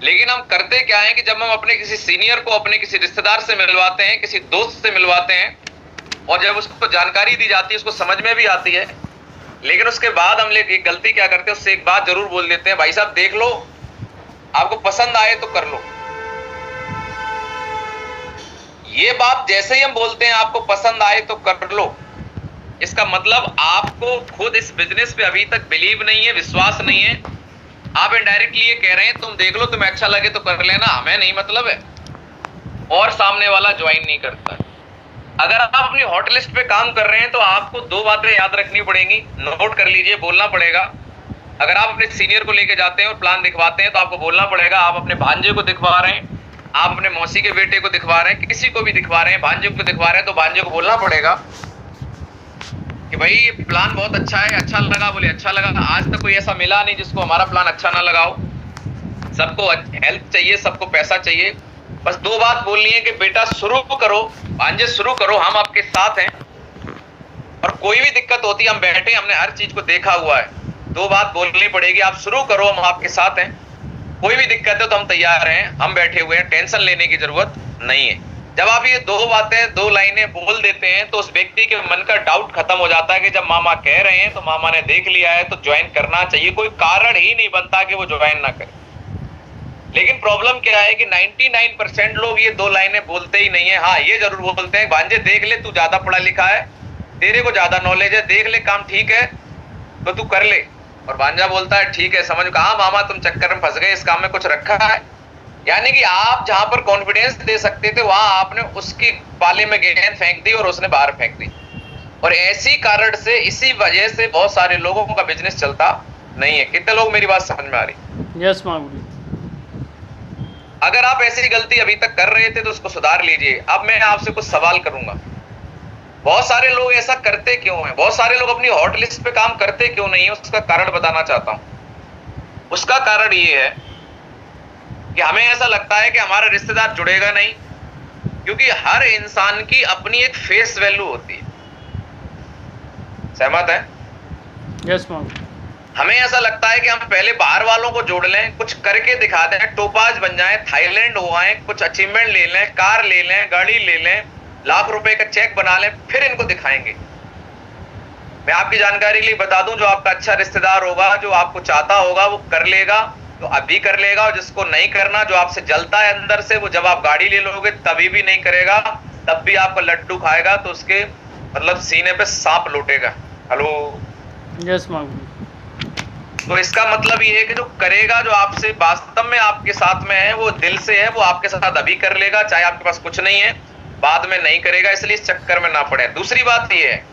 S1: लेकिन हम करते क्या है कि जब हम अपने किसी सीनियर को अपने किसी रिश्तेदार से मिलवाते हैं, किसी दोस्त से मिलवाते हैं, और जब उसको जानकारी दी जाती है, उसको समझ में भी आती है, लेकिन उसके बाद हम लोग एक गलती क्या करते हैं, उससे एक बात जरूर बोल देते हैं, भाई साहब देख लो, आपको पसंद आए तो कर लो। ये बात जैसे ही हम बोलते हैं आपको पसंद आए तो कर लो, इसका मतलब आपको खुद इस बिजनेस पे अभी तक बिलीव नहीं है, विश्वास नहीं है। आप इनडायरेक्टली ये कह रहे हैं तुम देख लो, तुम्हें अच्छा लगे तो कर लेना, हमें नहीं मतलब है, और सामने वाला ज्वाइन नहीं करता। अगर आप अपनी हॉट लिस्ट पे काम कर रहे हैं तो आपको दो बातें याद रखनी पड़ेंगी, नोट कर लीजिए, बोलना पड़ेगा। अगर आप अपने सीनियर को लेके जाते हैं और प्लान दिखवाते हैं तो आपको बोलना पड़ेगा, आप अपने भांजे को दिखवा रहे हैं, आप अपने मौसी के बेटे को दिखवा रहे हैं, किसी को भी दिखवा रहे हैं, भांजे को दिखवा रहे हैं, तो भांजे को बोलना पड़ेगा कि भाई ये प्लान बहुत अच्छा है, अच्छा लगा, बोले अच्छा लगा। आज तक कोई ऐसा मिला नहीं जिसको हमारा प्लान अच्छा ना लगा हो। सबको हेल्प चाहिए, सबको पैसा चाहिए, बस दो बात बोलनी है कि बेटा शुरू करो, भांजे शुरू करो, हम आपके साथ हैं, और कोई भी दिक्कत होती है हम बैठे, हमने हर चीज को देखा हुआ है। दो बात बोलनी पड़ेगी, आप शुरू करो, हम आपके साथ हैं, कोई भी दिक्कत है तो हम तैयार हैं, हम बैठे हुए हैं, टेंशन लेने की जरूरत नहीं है। जब आप ये दो बातें, दो लाइनें बोल देते हैं तो उस व्यक्ति के मन का डाउट खत्म हो जाता है कि जब मामा कह रहे हैं तो मामा ने देख लिया है तो ज्वाइन करना चाहिए, कोई कारण ही नहीं बनता कि वो ज्वाइन ना करे। लेकिन प्रॉब्लम क्या है कि 99% लोग ये दो लाइनें बोलते ही नहीं है। हाँ, ये जरूर बोलते हैं, भांजे देख ले, तू ज्यादा पढ़ा लिखा है, तेरे को ज्यादा नॉलेज है, देख ले काम ठीक है तो तू कर ले। और भांजा बोलता है ठीक है, समझ कहा मामा तुम चक्कर में फंस गए, इस काम में कुछ रखा है। यानी कि आप जहां पर कॉन्फिडेंस दे सकते थे वहां आपने उसकी पाले में गेंद फेंक दी और उसने बाहर फेंक दी। और ऐसी कारण से, इसी वजह से बहुत सारे लोगों का बिजनेस चलता नहीं है। कितने लोग मेरी बात समझ में आ रही?
S2: यस मामूली।
S1: अगर आप ऐसी गलती अभी तक कर रहे थे तो उसको सुधार लीजिए। अब मैं आपसे कुछ सवाल करूंगा, बहुत सारे लोग ऐसा करते क्यों हैं, बहुत सारे लोग अपनी हॉट लिस्ट पे काम करते क्यों नहीं है, उसका कारण बताना चाहता हूं। उसका कारण ये है कि हमें ऐसा लगता है कि हमारा रिश्तेदार जुड़ेगा नहीं, क्योंकि हर इंसान की अपनी एक फेस वैल्यू होती है। सहमत है?
S2: यस मामूली।
S1: हमें ऐसा लगता है कि हम पहले बाहर वालों को जोड़ लें, कुछ करके दिखा दें, टोपाज बन जाएं, थाईलैंड हो आए, कुछ अचीवमेंट ले लें, कार ले लें, गाड़ी ले लें, लाख रुपए का चेक बना लें, फिर इनको दिखाएंगे। मैं आपकी जानकारी के लिए बता दूं, जो आपका अच्छा रिश्तेदार होगा, जो आपको चाहता होगा, वो कर लेगा तो अभी कर लेगा, और जिसको नहीं करना, जो आपसे जलता है अंदर से, वो जब आप गाड़ी ले लोगे तभी भी नहीं करेगा, तब भी आपका लड्डू खाएगा तो उसके मतलब सीने पे सांप लौटेगा। हेलो?
S2: यस मामूली।
S1: तो इसका मतलब ये है कि जो करेगा, जो आपसे वास्तव में आपके साथ में है, वो दिल से है, वो आपके साथ अभी कर लेगा, चाहे आपके पास कुछ नहीं है, बाद में नहीं करेगा। इसलिए इस चक्कर में ना पड़े। दूसरी बात ये है,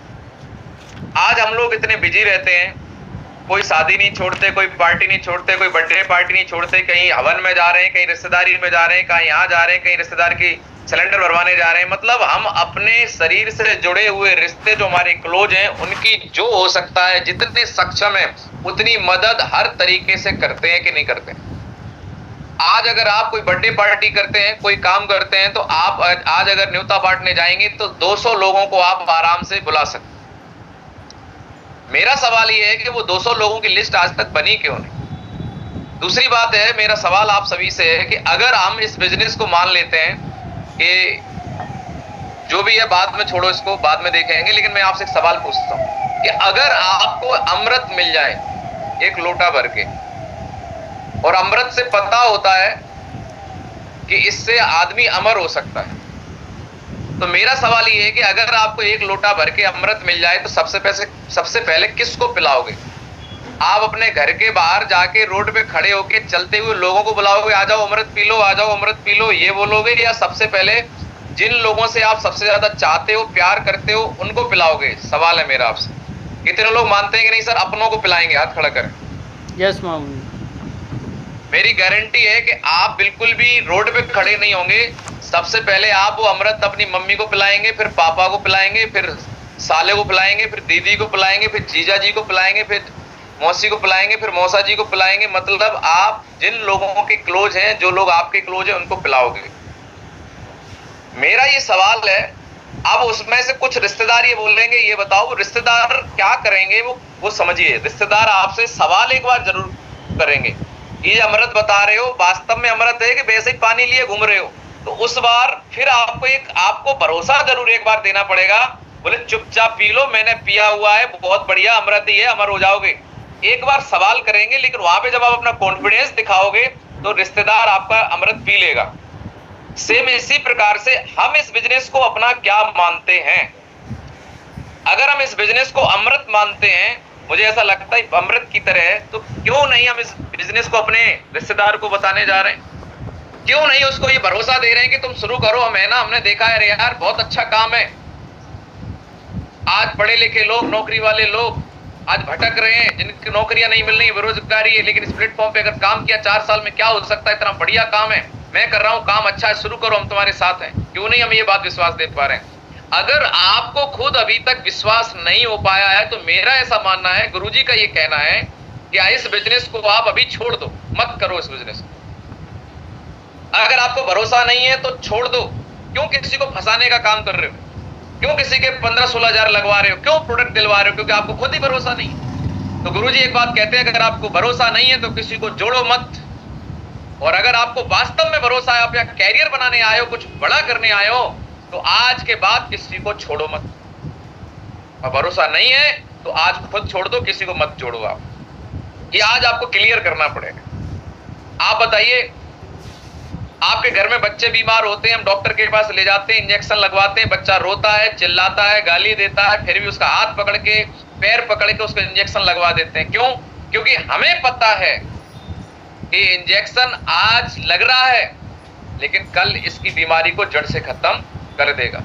S1: आज हम लोग इतने बिजी रहते हैं, कोई शादी नहीं छोड़ते, कोई पार्टी नहीं छोड़ते, कोई बर्थडे पार्टी नहीं छोड़ते, कहीं हवन में जा रहे हैं, कहीं रिश्तेदारी में जा रहे हैं, कहीं यहाँ जा रहे हैं, कहीं रिश्तेदार की सिलेंडर भरवाने जा रहे हैं। मतलब हम अपने शरीर से जुड़े हुए रिश्ते जो हमारे क्लोज हैं, उनकी जो हो सकता है, जितने सक्षम है, उतनी मदद हर तरीके से करते हैं कि नहीं करते? आज अगर आप कोई बर्थडे पार्टी करते हैं, कोई काम करते हैं, तो आप आज अगर न्योता बांटने जाएंगे तो 200 लोगों को आप आराम से बुला सकते। मेरा सवाल ये है कि वो 200 लोगों की लिस्ट आज तक बनी क्यों नहीं? दूसरी बात है, मेरा सवाल आप सभी से है कि अगर हम इस बिजनेस को मान लेते हैं कि जो भी है बाद में छोड़ो, इसको बाद में देखेंगे, लेकिन मैं आपसे एक सवाल पूछता हूं कि अगर आपको अमृत मिल जाए एक लोटा भर के, और अमृत से पता होता है कि इससे आदमी अमर हो सकता है, तो मेरा सवाल ये है कि अगर आपको एक लोटा भर के अमृत मिल जाए तो सबसे पहले किसको पिलाओगे? आप अपने घर के बाहर जाके रोड पे खड़े होके चलते हुए लोगों को बुलाओगे, आ जाओ अमृत पी लो, आ जाओ अमृत पी लो, ये बोलोगे, या सबसे पहले जिन लोगों से आप सबसे ज्यादा चाहते हो, प्यार करते हो, उनको पिलाओगे? सवाल है मेरा आपसे। कितने लोग मानते हैं कि नहीं सर अपनों को पिलाएंगे? हाथ खड़ा करें।
S2: यस मामूली।
S1: मेरी गारंटी है कि आप बिल्कुल भी रोड पे खड़े नहीं होंगे। सबसे पहले आप वो अमृत अपनी मम्मी को पिलाएंगे, फिर पापा को पिलाएंगे, फिर साले को पिलाएंगे, फिर दीदी को पिलाएंगे, फिर जीजा जी को पिलाएंगे, फिर मौसी को पिलाएंगे, फिर मौसा जी को पिलाएंगे। मतलब आप जिन लोगों के क्लोज हैं, जो लोग आपके क्लोज हैं, उनको पिलाओगे। मेरा ये सवाल है, अब उसमें से कुछ रिश्तेदार ये बोलेंगे, ये बताओ वो रिश्तेदार क्या करेंगे? वो समझिए, रिश्तेदार आपसे सवाल एक बार जरूर करेंगे ये अमृत बता रहे हो, वास्तव में अमृत है कि वैसे ही पानी लिए घूम रहे हो? तो उस बार फिर आपको भरोसा जरूर एक बार देना पड़ेगा। बोले चुपचाप पी लो, मैंने पिया हुआ है, बहुत बढ़िया, अमृत ही है, अमर हो जाओगे। एक बार सवाल करेंगे, लेकिन वहां पे जब आप अपना कॉन्फिडेंस दिखाओगे तो रिश्तेदार आपका अमृत पी लेगा। सेम इसी प्रकार से हम इस बिजनेस को अपना क्या मानते हैं? अगर हम इस बिजनेस को अमृत मानते हैं, मुझे ऐसा लगता है अमृत की तरह है, तो क्यों नहीं हम इस बिजनेस को अपने रिश्तेदार को बताने जा रहे हैं? क्यों नहीं उसको ये भरोसा दे रहे हैं कि तुम शुरू करो, हमने देखा है यार बहुत अच्छा काम है। आज पढ़े लिखे लोग, नौकरी वाले लोग आज भटक रहे हैं, जिनकी नौकरियां नहीं मिल रही, बेरोजगारी है, लेकिन इस प्लेटफॉर्म पे अगर काम किया 4 साल में क्या हो सकता है? इतना बढ़िया काम है, मैं कर रहा हूं, काम अच्छा है, शुरू करो, हम तुम्हारे साथ हैं। क्यों नहीं हम ये बात विश्वास दे पा रहे हैं? अगर आपको खुद अभी तक विश्वास नहीं हो पाया है, तो मेरा ऐसा मानना है, गुरुजी का ये कहना है कि इस बिजनेस को आप अभी छोड़ दो, मत करो इस बिजनेस को। अगर आपको भरोसा नहीं है तो छोड़ दो। क्यों किसी को फंसाने का काम कर रहे हो? क्यों किसी के 15-16 हजार लगवा रहे हो? क्यों प्रोडक्ट दिलवा रहे हो? क्योंकि आपको खुद ही भरोसा नहीं है। तो गुरुजी एक बात कहते हैं, अगर आपको भरोसा नहीं है तो किसी को जोड़ो मत। और अगर आपको वास्तव में भरोसा है, आप या कैरियर बनाने आए हो, कुछ बड़ा करने आए हो, तो आज के बाद किसी को छोड़ो मत। और भरोसा नहीं है तो आज खुद छोड़ दो, किसी को मत जोड़ो। आप ये आज आपको क्लियर करना पड़ेगा। आप बताइए, आपके घर में बच्चे बीमार होते हैं, हम डॉक्टर के पास ले जाते हैं, इंजेक्शन लगवाते हैं, बच्चा रोता है, चिल्लाता है, गाली देता है, फिर भी उसका हाथ पकड़ के, पैर पकड़ के उसको इंजेक्शन लगवा देते हैं। क्यों? क्योंकि हमें पता है कि इंजेक्शन आज लग रहा है, लेकिन कल इसकी बीमारी को जड़ से खत्म कर देगा।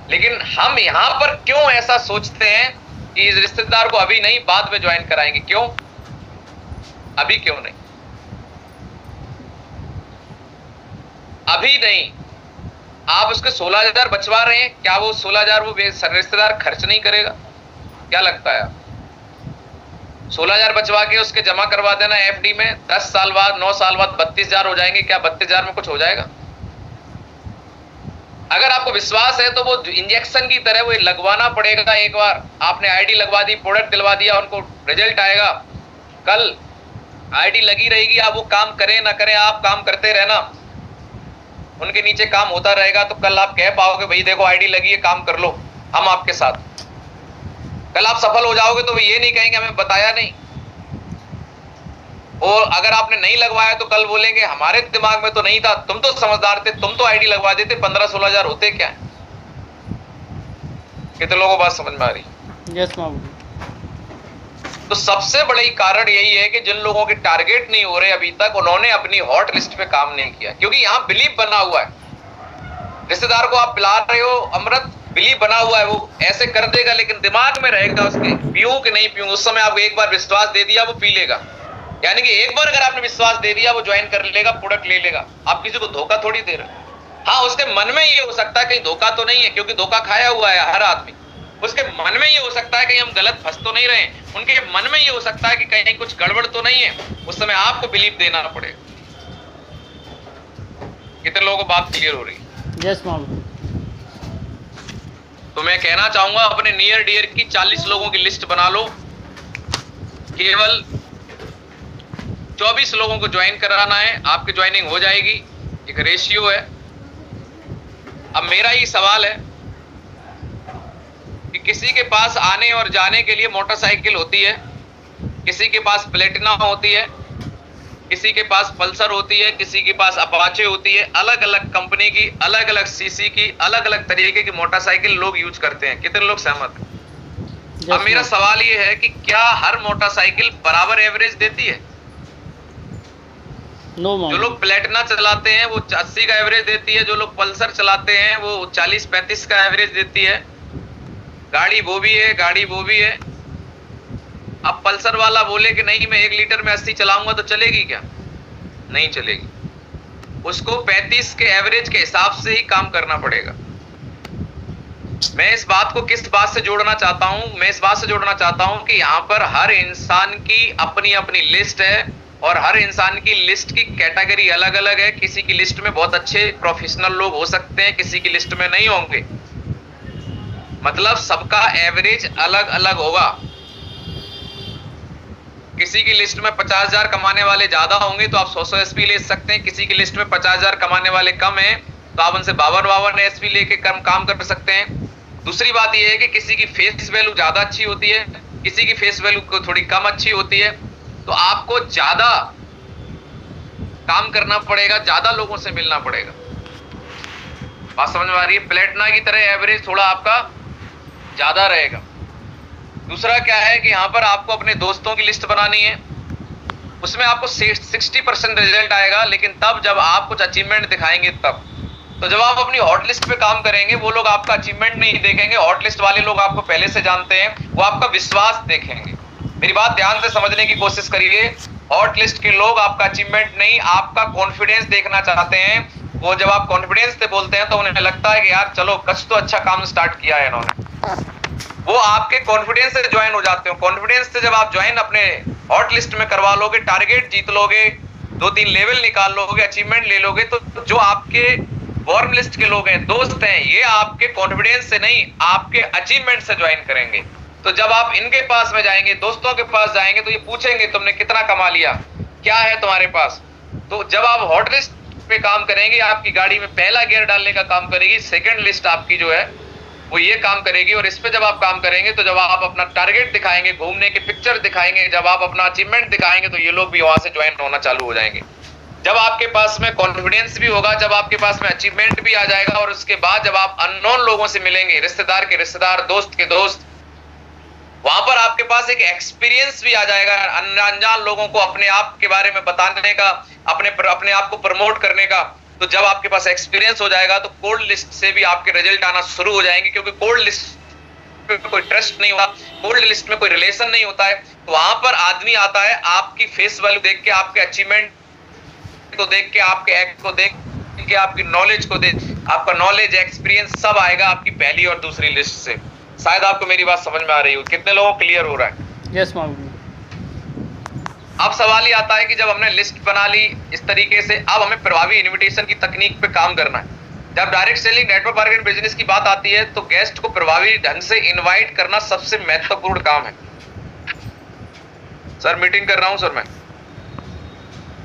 S1: लेकिन हम यहां पर क्यों ऐसा सोचते हैं कि इस रिश्तेदार को अभी नहीं, बाद में ज्वाइन कराएंगे? क्यों? अभी क्यों नहीं? अभी नहीं। आप उसके 16,000 बचवा रहे हैं, क्या वो 16,000 वो रिश्तेदार खर्च नहीं करेगा? क्या लगता है? 16,000 बचवा के उसके जमा करवा देना एफडी में, 10 साल बाद, 9 साल बाद 32,000 हो जाएंगे। क्या 32,000 में कुछ हो जाएगा? अगर आपको विश्वास है तो वो इंजेक्शन की तरह वो लगवाना पड़ेगा। एक बार आपने आईडी लगवा दी, प्रोडक्ट दिलवा दिया, उनको रिजल्ट आएगा, कल आईडी लगी रहेगी, आप वो काम करें ना करें, आप काम करते रहना, उनके नीचे काम होता रहेगा। तो कल आप कह पाओगे भाई देखो आईडी लगी है, काम कर लो, हम आपके साथ। कल आप सफल हो जाओगे तो ये नहीं कहेंगे हमें बताया नहीं। और अगर आपने नहीं लगवाया तो कल बोलेंगे हमारे दिमाग में तो नहीं था, तुम तो समझदार थे, तुम तो आईडी लगवा देते, 15-16 हजार होते क्या? कितने लोगों को बात समझ में आ रही?
S2: यस मामू।
S1: तो सबसे बड़ी कारण यही है कि जिन लोगों के टारगेट नहीं हो रहे अभी तक, उन्होंने अपनी हॉट लिस्ट पे काम नहीं किया। क्योंकि यहाँ बिलीव बना हुआ है, रिश्तेदार को आप पिला रहे हो अमृत, बिलीव बना हुआ है, वो ऐसे कर देगा, लेकिन दिमाग में रहेगा उसके, पीऊं कि नहीं पीऊं। उस समय आपको एक बार विश्वास दे दिया, वो पी लेगा। यानी कि एक बार अगर आपने विश्वास दे दिया, वो ज्वाइन कर लेगा, प्रोडक्ट ले लेगा। आप किसी को धोखा थोड़ी दे रहे। हाँ, उसके मन में ये हो सकता है कहीं धोखा तो नहीं है, क्योंकि धोखा खाया हुआ है हर आदमी। उसके मन में ये हो सकता है कि हम गलत फंस तो नहीं रहे, उनके मन में ये हो सकता है कि कहीं कुछ गड़बड़ तो नहीं है। उस समय आपको बिलीव देना पड़ेगा। कितने लोगों को बात क्लियर हो रही है?
S2: यस मामू।
S1: तो मैं कहना चाहूंगा अपने नियर डियर की 40 लोगों की लिस्ट बना लो, केवल 24 लोगों को ज्वाइन कराना है, आपकी ज्वाइनिंग हो जाएगी। एक रेशियो है। अब मेरा ही सवाल है कि किसी के पास आने और जाने के लिए मोटरसाइकिल होती है, किसी के पास प्लेटिना होती है, किसी के पास पल्सर होती है, किसी के पास अपाचे होती है। अलग अलग कंपनी की, अलग अलग सीसी की, अलग अलग तरीके की मोटरसाइकिल लोग यूज करते हैं। कितने लोग सहमत हैं? अब मेरा सवाल ये है कि क्या हर मोटरसाइकिल बराबर एवरेज देती है?
S2: नो।
S1: जो लोग प्लेटिना चलाते हैं वो 80 का एवरेज देती है, जो लोग पल्सर चलाते हैं वो 40-35 का एवरेज देती है। गाड़ी वो भी है, गाड़ी वो भी है। अब पल्सर वाला बोले कि नहीं मैं 1 लीटर में 80 चलाऊंगा, तो चलेगी क्या? नहीं चलेगी। उसको 35 के एवरेज के हिसाब से ही काम करना पड़ेगा। मैं इस बात को किस बात से जोड़ना चाहता हूं? मैं इस बात से जोड़ना चाहता हूं कि यहां पर हर इंसान की अपनी अपनी लिस्ट है, और हर इंसान की लिस्ट की कैटेगरी अलग अलग है। किसी की लिस्ट में बहुत अच्छे प्रोफेशनल लोग हो सकते हैं, किसी की लिस्ट में नहीं होंगे। मतलब सबका एवरेज अलग अलग होगा। किसी की लिस्ट में 50,000 कमाने वाले ज्यादा होंगे तो आप 100 एसपी ले सकते हैं। किसी की लिस्ट में 50,000 कमाने वाले कम हैं तो आप उनसे 52 एसपी लेके काम कर सकते हैं। दूसरी बात यह है कि किसी की फेस वैल्यू ज्यादा अच्छी होती है, किसी की फेस वैल्यू थोड़ी कम अच्छी होती है, तो आपको ज्यादा काम करना पड़ेगा, ज्यादा लोगों से मिलना पड़ेगा। बात समझ में आ रही है? प्लेटिना की तरह एवरेज थोड़ा आपका ज्यादा रहेगा। दूसरा क्या है कि यहां पर आपको अपने दोस्तों की लिस्ट बनानी है, उसमें आपको 60% रिजल्ट आएगा, लेकिन तब जब आप कुछ अचीवमेंट दिखाएंगे तब। तो जब आप अपनी हॉट लिस्ट पे काम करेंगे वो लोग आपका अचीवमेंट नहीं देखेंगे, हॉट लिस्ट वाले लोग आपको पहले से जानते हैं, वो आपका विश्वास देखेंगे। मेरी बात ध्यान से समझने की कोशिश करिए। हॉट लिस्ट के लोग आपका अचीवमेंट नहीं, आपका कॉन्फिडेंस देखना चाहते हैं। वो जब आप कॉन्फिडेंस से बोलते हैं तो उन्हें लगता है कि यार चलो कुछ तो अच्छा काम स्टार्ट किया है इन्होंने, वो आपके कॉन्फिडेंस से ज्वाइन हो जाते हो। कॉन्फिडेंस से जब आप ज्वाइन अपने हॉट लिस्ट में करवा लोगे, टारगेट जीत लोगे, 2-3 लेवल निकाल लोगे, अचीवमेंट ले लोगे, तो जो आपके वार्म लिस्ट के लोग हैं, दोस्त हैं, ये आपके कॉन्फिडेंस से नहीं, आपके अचीवमेंट से ज्वाइन करेंगे। तो जब आप इनके पास में जाएंगे, दोस्तों के पास जाएंगे, तो ये पूछेंगे तुमने कितना कमा लिया, क्या है तुम्हारे पास। तो जब आप हॉट लिस्ट पे काम करेंगे, आपकी गाड़ी में पहला गियर डालने का काम करेगी, सेकंड लिस्ट आपकी जो है वो ये काम करेगी। और इस पे जब आप काम करेंगे तो जब आप अपना टारगेट दिखाएंगे, घूमने की पिक्चर दिखाएंगे, जब आप अपना अचीवमेंट दिखाएंगे, तो ये लोग भी वहां से ज्वाइन होना चालू हो जाएंगे। जब आपके पास में कॉन्फिडेंस भी होगा, जब आपके पास में अचीवमेंट भी आ जाएगा, और उसके बाद जब आप अननोन लोगों से मिलेंगे, रिश्तेदार के रिश्तेदार, दोस्त के दोस्त, वहां पर आपके पास एक एक्सपीरियंस भी आ जाएगा अनजान लोगों को अपने आप के बारे में बताने का, अपने आप को प्रमोट करने का। तो जब आपके पास एक्सपीरियंस हो जाएगा तो कोल्ड लिस्ट से भी आपके रिजल्ट आना शुरू हो जाएंगे, क्योंकि कोल्ड लिस्ट पे कोई ट्रस्ट नहीं होता, कोल्ड लिस्ट में कोई रिलेशन नहीं होता है। तो वहां पर आदमी आता है आपकी फेस वैल्यू देख के, आपके अचीवमेंट को देख के, आपके एक्ट को देख के, आपकी नॉलेज को देख, आपका नॉलेज एक्सपीरियंस सब आएगा आपकी पहली और दूसरी लिस्ट से। शायद आपको मेरी बात समझ में आ रही हो। कितने लोगों को क्लियर हो रहा है?
S2: यस मामूली।
S1: अब सवाल ये आता है कि जब हमने लिस्ट बना ली इस तरीके से, अब हमें प्रभावी इनविटेशन की तकनीक पे काम करना है। जब direct selling, network marketing, business की बात आती है तो गेस्ट को प्रभावी ढंग से इनवाइट करना सबसे महत्वपूर्ण काम है। सर मीटिंग कर रहा हूं सर मैं।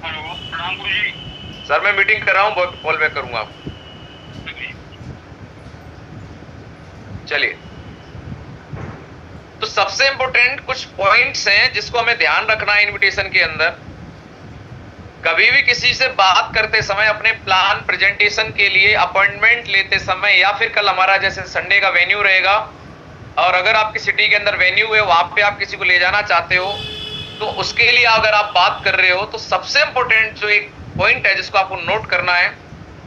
S3: हेलो, प्रणाम गुरुजी।
S1: सर मैं मीटिंग कर रहा हूं, कॉल बैक करूंगा आप। चलिए, तो सबसे इंपॉर्टेंट कुछ पॉइंट्स हैं जिसको हमें ध्यान रखना है इनविटेशन के अंदर। कभी भी किसी से बात करते समय, अपने प्लान प्रेजेंटेशन के लिए अपॉइंटमेंट लेते समय, या फिर कल हमारा जैसे संडे का वेन्यू रहेगा और अगर आपकी सिटी के अंदर वेन्यू है, वहां पे आप किसी को ले जाना चाहते हो, तो उसके लिए अगर आप बात कर रहे हो तो सबसे इंपॉर्टेंट जो एक पॉइंट है जिसको आपको नोट करना है,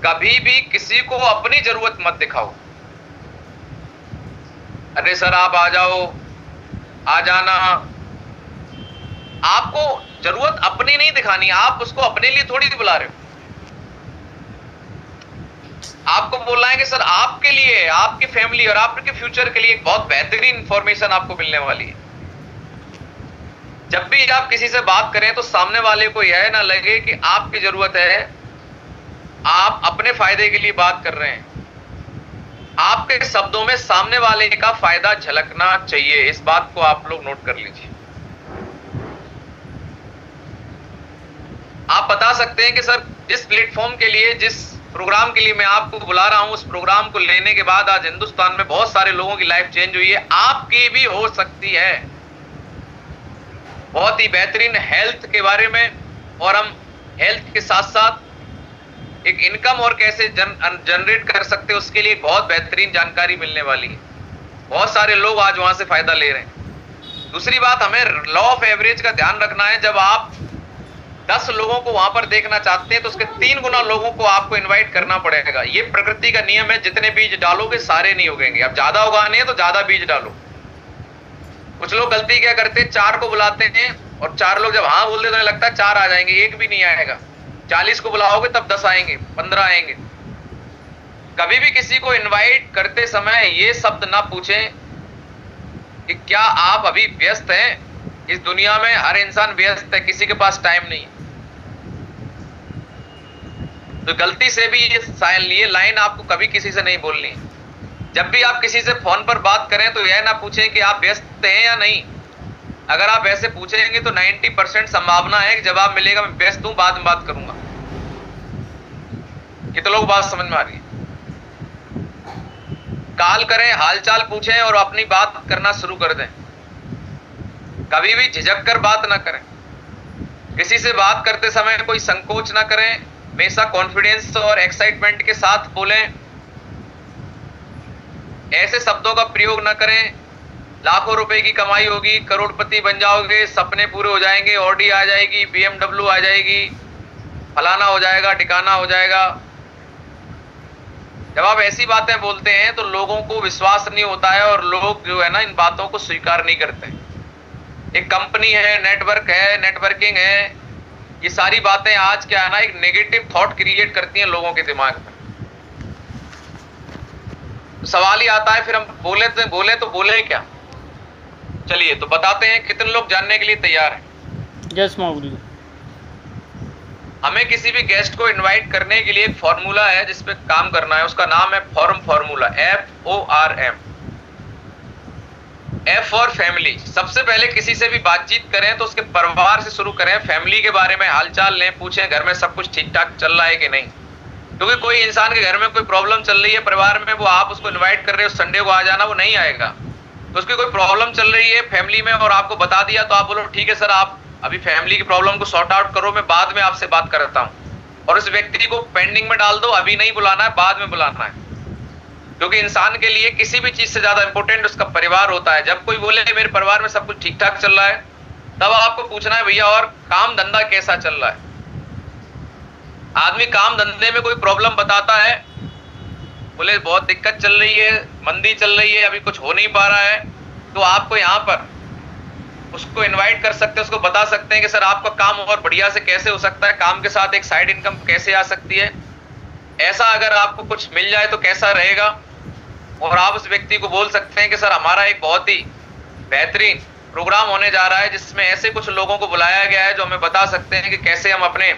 S1: कभी भी किसी को अपनी जरूरत मत दिखाओ। अरे सर आप आ जाओ, आ जाना, आपको जरूरत अपनी नहीं दिखानी, आप उसको अपने लिए थोड़ी बुला रहे हो। आपको बोलना है कि सर आपके लिए, आपकी फैमिली और आपके फ्यूचर के लिए एक बहुत बेहतरीन इंफॉर्मेशन आपको मिलने वाली है। जब भी आप किसी से बात करें तो सामने वाले को यह ना लगे कि आपकी जरूरत है, आप अपने फायदे के लिए बात कर रहे हैं। आपके शब्दों में सामने वाले का फायदा झलकना चाहिए। इस बात को आप लोग नोट कर लीजिए। आप बता सकते हैं कि सर जिस प्लेटफॉर्म के लिए, जिस प्रोग्राम के लिए मैं आपको बुला रहा हूं, उस प्रोग्राम को लेने के बाद आज हिंदुस्तान में बहुत सारे लोगों की लाइफ चेंज हुई है, आपकी भी हो सकती है। बहुत ही बेहतरीन हेल्थ के बारे में, और हम हेल्थ के साथ साथ एक इनकम और कैसे जनरेट कर सकते हैं उसके लिए बहुत बेहतरीन जानकारी मिलने वाली है। बहुत सारे लोग आज वहां से फायदा ले रहे हैं। दूसरी बात, हमें लॉ ऑफ एवरेज का ध्यान रखना है। जब आप 10 लोगों को वहां पर देखना चाहते हैं तो उसके 3 गुना लोगों को आपको इनवाइट करना पड़ेगा। ये प्रकृति का नियम है, जितने बीज डालोगे सारे नहीं उगेंगे। अब ज्यादा उगाने हैं तो ज्यादा बीज डालो। कुछ लोग गलती क्या करते हैं, 4 को बुलाते हैं और 4 लोग जब हाँ बोल देते हैं लगता है 4 आ जाएंगे, 1 भी नहीं आएगा। 40 को बुलाओगे तब 10 आएंगे, 15 आएंगे। कभी भी किसी को इनवाइट करते समय ये शब्द ना पूछें कि क्या आप अभी व्यस्त हैं। इस दुनिया में हर इंसान व्यस्त है, किसी के पास टाइम नहीं है। तो गलती से भी ये लाइन आपको कभी किसी से नहीं बोलनी। जब भी आप किसी से फोन पर बात करें तो यह ना पूछें कि आप व्यस्त हैं या नहीं। अगर आप ऐसे पूछेंगे तो 90% संभावना है कि जवाब मिलेगा मैं व्यस्त हूं, बाद में बात करूंगा। कितने लोग बात समझ में आ रही है? कॉल करें, हालचाल पूछें और अपनी बात करना शुरू कर दें। कभी भी झिझक कर बात ना करें। किसी से बात करते समय कोई संकोच ना करें, हमेशा कॉन्फिडेंस और एक्साइटमेंट के साथ बोलें। ऐसे शब्दों का प्रयोग ना करें, लाखों रुपए की कमाई होगी, करोड़पति बन जाओगे, सपने पूरे हो जाएंगे, ऑडी आ जाएगी, BMW आ जाएगी, फलाना हो जाएगा, ठिकाना हो जाएगा। जब आप ऐसी बातें बोलते हैं तो लोगों को विश्वास नहीं होता है और लोग जो है ना इन बातों को स्वीकार नहीं करते। एक कंपनी है, नेटवर्क है, नेटवर्किंग है, ये सारी बातें आज क्या है ना एक नेगेटिव थॉट क्रिएट करती हैं लोगों के दिमाग में। सवाल ही आता है फिर हम बोले क्या? चलिए तो बताते हैं कितने लोग जानने के लिए तैयार हैं।
S2: यस मामूली।
S1: हमें किसी भी गेस्ट को इनवाइट करने के लिए एक फॉर्मूला है जिस पे काम करना है, उसका नाम है formula, FORM। F for family. सबसे पहले किसी से भी बातचीत करें तो उसके परिवार से शुरू करें, फैमिली के बारे में हालचाल लें, पूछें घर में सब कुछ ठीक ठाक चल रहा है कि नहीं। क्योंकि कोई इंसान के घर में कोई प्रॉब्लम चल रही है परिवार में, वो आप उसको इन्वाइट कर रहे हो संडे को आ जाना, वो नहीं आएगा। तो उसकी कोई प्रॉब्लम चल रही है फैमिली में और आपको बता दिया तो आप बोलो ठीक है सर, आप अभी फैमिली की प्रॉब्लम को सॉर्ट आउट करो, मैं बाद में आपसे बात करता हूँ। और उस व्यक्ति को पेंडिंग में डाल दो, अभी नहीं बुलाना है, बाद में बुलाना है। क्योंकि इंसान के लिए किसी भी चीज से ज्यादा इंपॉर्टेंट उसका परिवार होता है। जब कोई बोले मेरे परिवार में सब कुछ ठीक ठाक चल रहा है, तब आपको पूछना है भैया और काम धंधा कैसा चल रहा है। आदमी काम धंधे में कोई प्रॉब्लम बताता है, बोले बहुत दिक्कत चल रही है, मंदी चल रही है, अभी कुछ हो नहीं पा रहा है, तो आपको यहाँ पर उसको इनवाइट कर सकते हैं, उसको बता सकते हैं कि सर आपका काम और बढ़िया से कैसे हो सकता है, काम के साथ एक साइड इनकम कैसे आ सकती है, ऐसा अगर आपको कुछ मिल जाए तो कैसा रहेगा। और आप उस व्यक्ति को बोल सकते हैं कि सर हमारा एक बहुत ही बेहतरीन प्रोग्राम होने जा रहा है जिसमें ऐसे कुछ लोगों को बुलाया गया है जो हमें बता सकते हैं कि कैसे हम अपने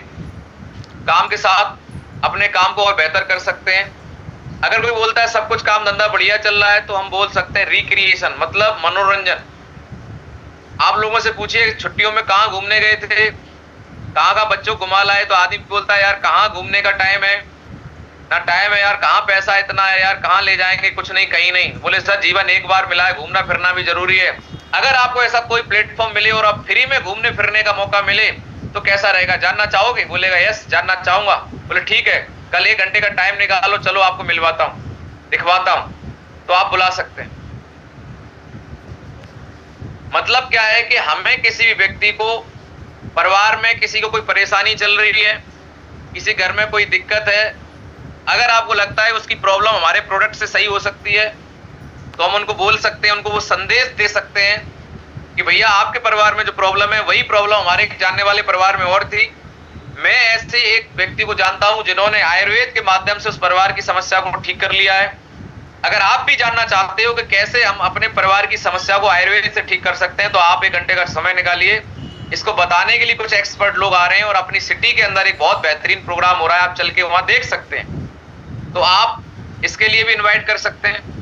S1: काम के साथ अपने काम को और बेहतर कर सकते हैं। अगर कोई बोलता है सब कुछ काम धंधा बढ़िया चल रहा है तो हम बोल सकते हैं रिक्रिएशन, मतलब मनोरंजन। आप लोगों से पूछिए छुट्टियों में कहाँ घूमने गए थे, कहाँ बच्चों को घुमा लाए, तो आदमी बोलता है यार कहाँ घूमने का टाइम है, ना टाइम है यार, कहाँ पैसा इतना है यार, कहाँ ले जाएंगे, कुछ नहीं कहीं नहीं। बोले सर जीवन एक बार मिला है, घूमना फिरना भी जरूरी है। अगर आपको ऐसा कोई प्लेटफॉर्म मिले और आप फ्री में घूमने फिरने का मौका मिले तो कैसा रहेगा, जानना चाहोगे? बोलेगा यस जानना चाहूंगा। बोले ठीक है, कल 1 घंटे का टाइम निकालो, चलो आपको मिलवाता हूँ, दिखवाता हूँ, तो आप बुला सकते हैं। मतलब क्या है कि हमें किसी भी व्यक्ति को, परिवार में किसी को कोई परेशानी चल रही है, किसी घर में कोई दिक्कत है, अगर आपको लगता है उसकी प्रॉब्लम हमारे प्रोडक्ट से सही हो सकती है तो हम उनको बोल सकते हैं, उनको वो संदेश दे सकते हैं कि भैया आपके परिवार में जो प्रॉब्लम है वही प्रॉब्लम हमारे जानने वाले परिवार में और थी। मैं ऐसे एक व्यक्ति को जानता हूं जिन्होंने आयुर्वेद के माध्यम से उस परिवार की समस्या को ठीक कर लिया है। अगर आप भी जानना चाहते हो कि कैसे हम अपने परिवार की समस्या को आयुर्वेद से ठीक कर सकते हैं तो आप 1 घंटे का समय निकालिए। इसको बताने के लिए कुछ एक्सपर्ट लोग आ रहे हैं और अपनी सिटी के अंदर एक बहुत बेहतरीन प्रोग्राम हो रहा है, आप चल के वहां देख सकते हैं। तो आप इसके लिए भी इनवाइट कर सकते हैं।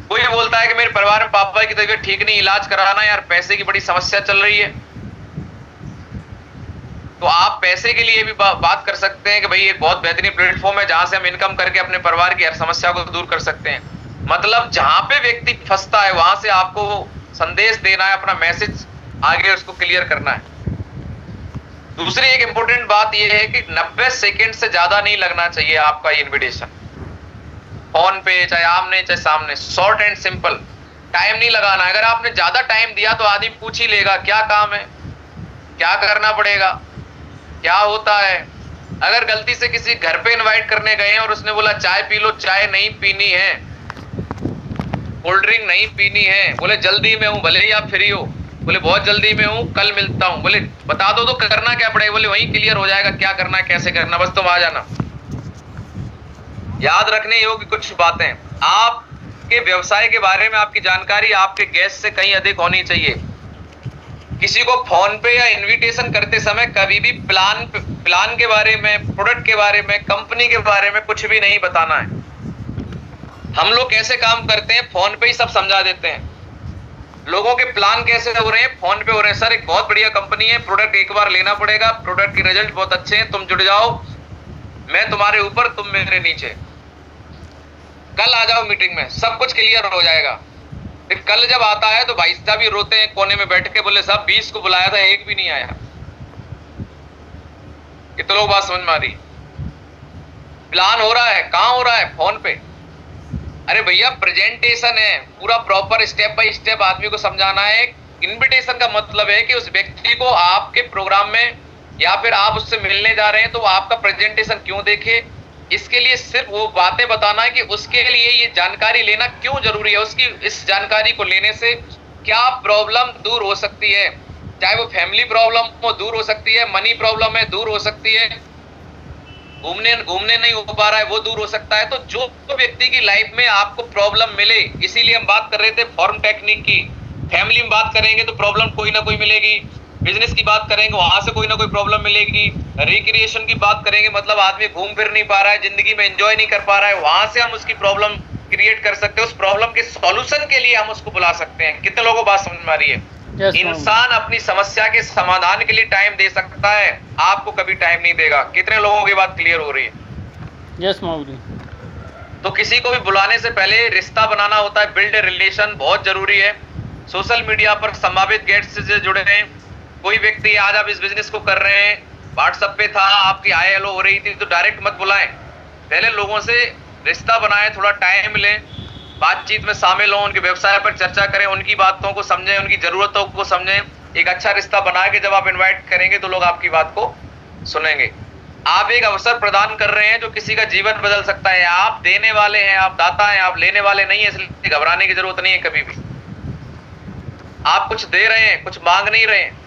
S1: कोई बोलता है कि मेरे परिवार में पापा की तबीयत ठीक नहीं, इलाज कराना यार, पैसे की बड़ी समस्या चल रही है, तो आप पैसे के लिए भी बात कर सकते हैं कि भाई एक बहुत बेहतरीन प्लेटफॉर्म है जहां से हम इनकम करके अपने परिवार की हर समस्या को दूर कर सकते हैं। मतलब जहां पे व्यक्ति फंसता है वहां से आपको संदेश देना है, अपना मैसेज आगे उसको क्लियर करना है। दूसरी एक इंपॉर्टेंट बात यह है कि 90 सेकंड से ज्यादा नहीं लगना चाहिए आपका इनविटेशन। फोन पे चाहे आमने चाहे सामने, शॉर्ट एंड सिंपल, टाइम नहीं लगाना। अगर आपने ज्यादा टाइम दिया तो आदमी पूछ ही लेगा क्या काम है, क्या करना पड़ेगा, क्या होता है। अगर गलती से किसी घर पे इनवाइट करने गए हैं और उसने बोला चाय पी लो, चाय नहीं पीनी है, कोल्ड ड्रिंक नहीं पीनी है, बोले जल्दी में हूं, भले ही आप फ्री हो, बोले बहुत जल्दी में हूं, कल मिलता हूं, बोले बता दो तो करना क्या पड़ेगा, बोले वहीं क्लियर हो जाएगा क्या करना है कैसे करना, बस तुम आ जाना। याद रखने योग्य कुछ बातें, आपके व्यवसाय के बारे में आपकी जानकारी आपके गेस्ट से कहीं अधिक होनी चाहिए। किसी को फोन पे या इनविटेशन करते समय कभी भी प्लान के बारे में, प्रोडक्ट के बारे में, कंपनी के बारे में कुछ भी नहीं बताना है। हम लोग कैसे काम करते हैं, फोन पे ही सब समझा देते हैं। लोगों के प्लान कैसे हो रहे हैं, फोन पे हो रहे हैं। सर एक बहुत बढ़िया कंपनी है, प्रोडक्ट एक बार लेना पड़ेगा, प्रोडक्ट के रिजल्ट बहुत अच्छे हैं, तुम जुड़ जाओ, मैं तुम्हारे ऊपर, तुम मेरे नीचे, कल आ जाओ मीटिंग में, सब कुछ क्लियर हो जाएगा। फिर कल जब आता है तो भाई साहब भी रोते हैं कोने में बैठ के, बोले साहब 20 को बुलाया था, एक भी नहीं आया। कितने लोग बात समझ में आ रही? प्लान हो रहा है, कहां हो रहा है? फोन पे। अरे भैया प्रेजेंटेशन है, पूरा प्रॉपर स्टेप बाय स्टेप आदमी को समझाना है। इनविटेशन का मतलब है कि उस व्यक्ति को आपके प्रोग्राम में या फिर आप उससे मिलने जा रहे हैं तो आपका प्रेजेंटेशन क्यों देखे, इसके लिए सिर्फ वो बातें बताना है कि उसके लिए ये जानकारी लेना क्यों जरूरी है, उसकी इस जानकारी को लेने से क्या प्रॉब्लम दूर हो सकती है, चाहे वो फैमिली प्रॉब्लम हो दूर हो सकती है, मनी प्रॉब्लम है दूर हो सकती है, घूमने नहीं हो पा रहा है वो दूर हो सकता है। तो जो व्यक्ति की लाइफ में आपको प्रॉब्लम मिले, इसीलिए हम बात कर रहे थे फॉर्म टेक्निक की। फैमिली में बात करेंगे तो प्रॉब्लम कोई ना कोई मिलेगी, बिजनेस की बात करेंगे वहां से कोई ना कोई प्रॉब्लम मिलेगी, रिक्रिएशन की बात करेंगे मतलब आदमी घूम फिर नहीं पा रहा है, जिंदगी में एंजॉय नहीं कर पा रहा है, वहां से हम उसकी प्रॉब्लम क्रिएट कर सकते हैं, उस प्रॉब्लम के सॉल्यूशन के लिए हम उसको बुला सकते हैं। कितने लोगों को बात समझ में आ रही है? इंसान अपनी समस्या के समाधान के लिए टाइम दे सकता है, आपको कभी टाइम नहीं देगा। कितने लोगों की बात क्लियर हो रही है?
S2: यस माऊली।
S1: तो किसी को भी बुलाने से पहले रिश्ता बनाना होता है, बिल्ड रिलेशन बहुत जरूरी है। सोशल मीडिया पर संभावित गेस्ट से जुड़े हैं, कोई व्यक्ति आज आप इस बिजनेस को कर रहे हैं, व्हाट्सएप पे था, आपकी ILO हो रही थी, तो डायरेक्ट मत बुलाएं, पहले लोगों से रिश्ता बनाएं, थोड़ा टाइम लें, बातचीत में शामिल हों, उनके व्यवसाय पर चर्चा करें, उनकी बातों को समझें, उनकी जरूरतों को समझें। एक अच्छा रिश्ता बना के जब आप इनवाइट करेंगे तो लोग आपकी बात को सुनेंगे। आप एक अवसर प्रदान कर रहे हैं जो किसी का जीवन बदल सकता है। आप देने वाले हैं, आप दाता हैं, आप लेने वाले नहीं है, इसलिए घबराने की जरूरत नहीं है कभी भी। आप कुछ दे रहे हैं, कुछ मांग नहीं रहे हैं।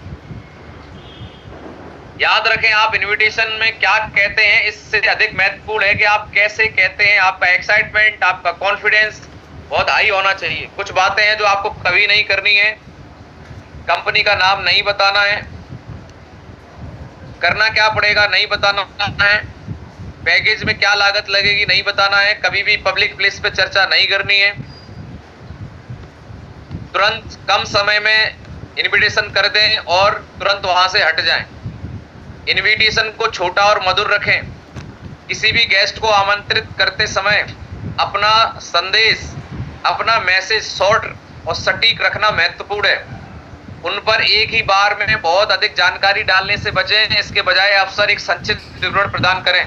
S1: याद रखें, आप इनविटेशन में क्या कहते हैं इससे अधिक महत्वपूर्ण है कि आप कैसे कहते हैं। आपका एक्साइटमेंट, आपका कॉन्फिडेंस बहुत हाई होना चाहिए। कुछ बातें हैं जो आपको कभी नहीं करनी है, कंपनी का नाम नहीं बताना है, करना क्या पड़ेगा नहीं बताना है, पैकेज में क्या लागत लगेगी नहीं बताना है, कभी भी पब्लिक प्लेस पे चर्चा नहीं करनी है, तुरंत कम समय में इनविटेशन कर दें और तुरंत वहां से हट जाएं। इनविटेशन को छोटा और मधुर रखें। किसी भी गेस्ट को आमंत्रित करते समय अपना संदेश, अपना मैसेज शॉर्ट और सटीक रखना महत्वपूर्ण है। उन पर एक ही बार में बहुत अधिक जानकारी डालने से बचें, इसके बजाय अक्सर एक संक्षिप्त विवरण प्रदान करें।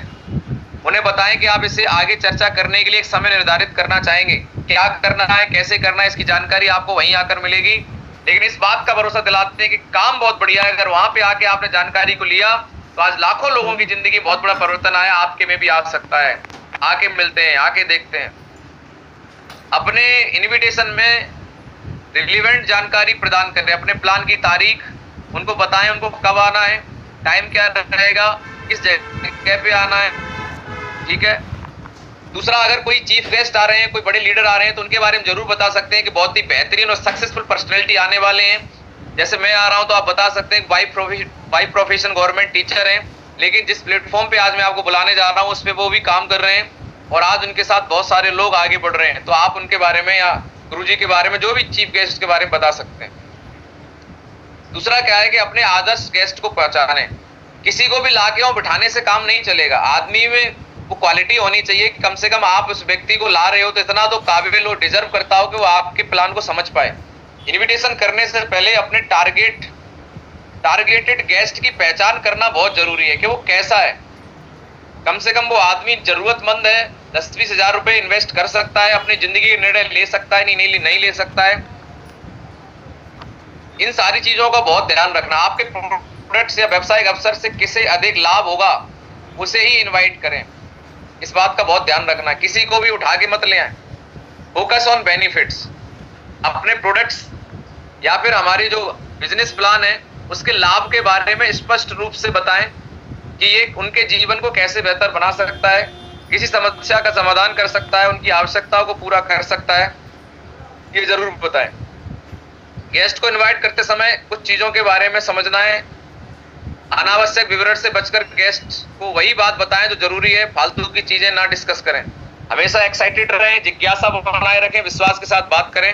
S1: उन्हें बताएं कि आप इसे आगे चर्चा करने के लिए एक समय निर्धारित करना चाहेंगे, क्या करना है, कैसे करना है, इसकी जानकारी आपको वहीं आकर मिलेगी। लेकिन इस बात का भरोसा दिलाते हैं कि काम बहुत बढ़िया है। अगर वहां पे आके आपने जानकारी को लिया तो आज लाखों लोगों की जिंदगी बहुत बड़ा परिवर्तन आया, आपके में भी आ सकता है। आके मिलते हैं, आके देखते हैं। अपने इनविटेशन में रिलेवेंट जानकारी प्रदान करें, अपने प्लान की तारीख उनको बताएं, उनको कब आना है, टाइम क्या रहेगा, किस जगह पे आना है, ठीक है। दूसरा, अगर कोई चीफ गेस्ट आ रहे हैं, कोई बड़े लीडर आ रहे हैं तो उनके बारे में जरूर बता सकते हैं कि बहुत ही बेहतरीन और सक्सेसफुल पर्सनैलिटी आने वाले हैं। जैसे मैं आ रहा हूं तो आप बता सकते हैं बाई प्रोफेशन गवर्नमेंट टीचर हैं, लेकिन जिस प्लेटफॉर्म पे आज मैं आपको बुलाने जा रहा हूं उस पे वो भी काम कर रहे हैं और आज उनके साथ बहुत सारे लोग आगे बढ़ रहे हैं। तो आप उनके बारे में या गुरुजी के बारे में, जो भी चीफ गेस्ट के बारे में बता सकते हैं। दूसरा क्या है कि अपने आदर्श गेस्ट को पहचाने। किसी को भी लाके वहां बिठाने से काम नहीं चलेगा। आदमी में वो क्वालिटी होनी चाहिए कि कम से कम आप उस व्यक्ति को ला रहे हो तो इतना तो काबिल हो, डिजर्व करता हो कि वो आपके प्लान को समझ पाए। इनविटेशन करने से पहले अपने टारगेटेड गेस्ट की पहचान करना बहुत जरूरी है कि वो कैसा है। कम से कम वो आदमी जरूरतमंद है, 10-20 हजार रुपए इन्वेस्ट कर सकता है, अपनी जिंदगी का निर्णय ले सकता है, नहीं ले सकता है। इन सारी चीजों का बहुत ध्यान रखना। आपके प्रोडक्ट्स या व्यावसायिक अवसर से किसे अधिक लाभ होगा उसे ही इनवाइट करें, इस बात का बहुत ध्यान रखना। किसी को भी उठा के मत ले आए। Focus on benefits. अपने प्रोडक्ट्स या फिर हमारी जो बिजनेस प्लान है उसके लाभ के बारे में स्पष्ट रूप से बताएं कि ये उनके जीवन को कैसे बेहतर बना सकता है, किसी समस्या का समाधान कर सकता है, उनकी आवश्यकताओं को पूरा कर सकता है, ये जरूर बताएं। गेस्ट को इनवाइट करते समय कुछ चीजों के बारे में समझना है। अनावश्यक विवरण से बचकर गेस्ट को वही बात बताएं जो जरूरी है, फालतू की चीजें ना डिस्कस करें। हमेशा एक्साइटेड रहें, जिज्ञासा बनाए रखें, विश्वास के साथ बात करें।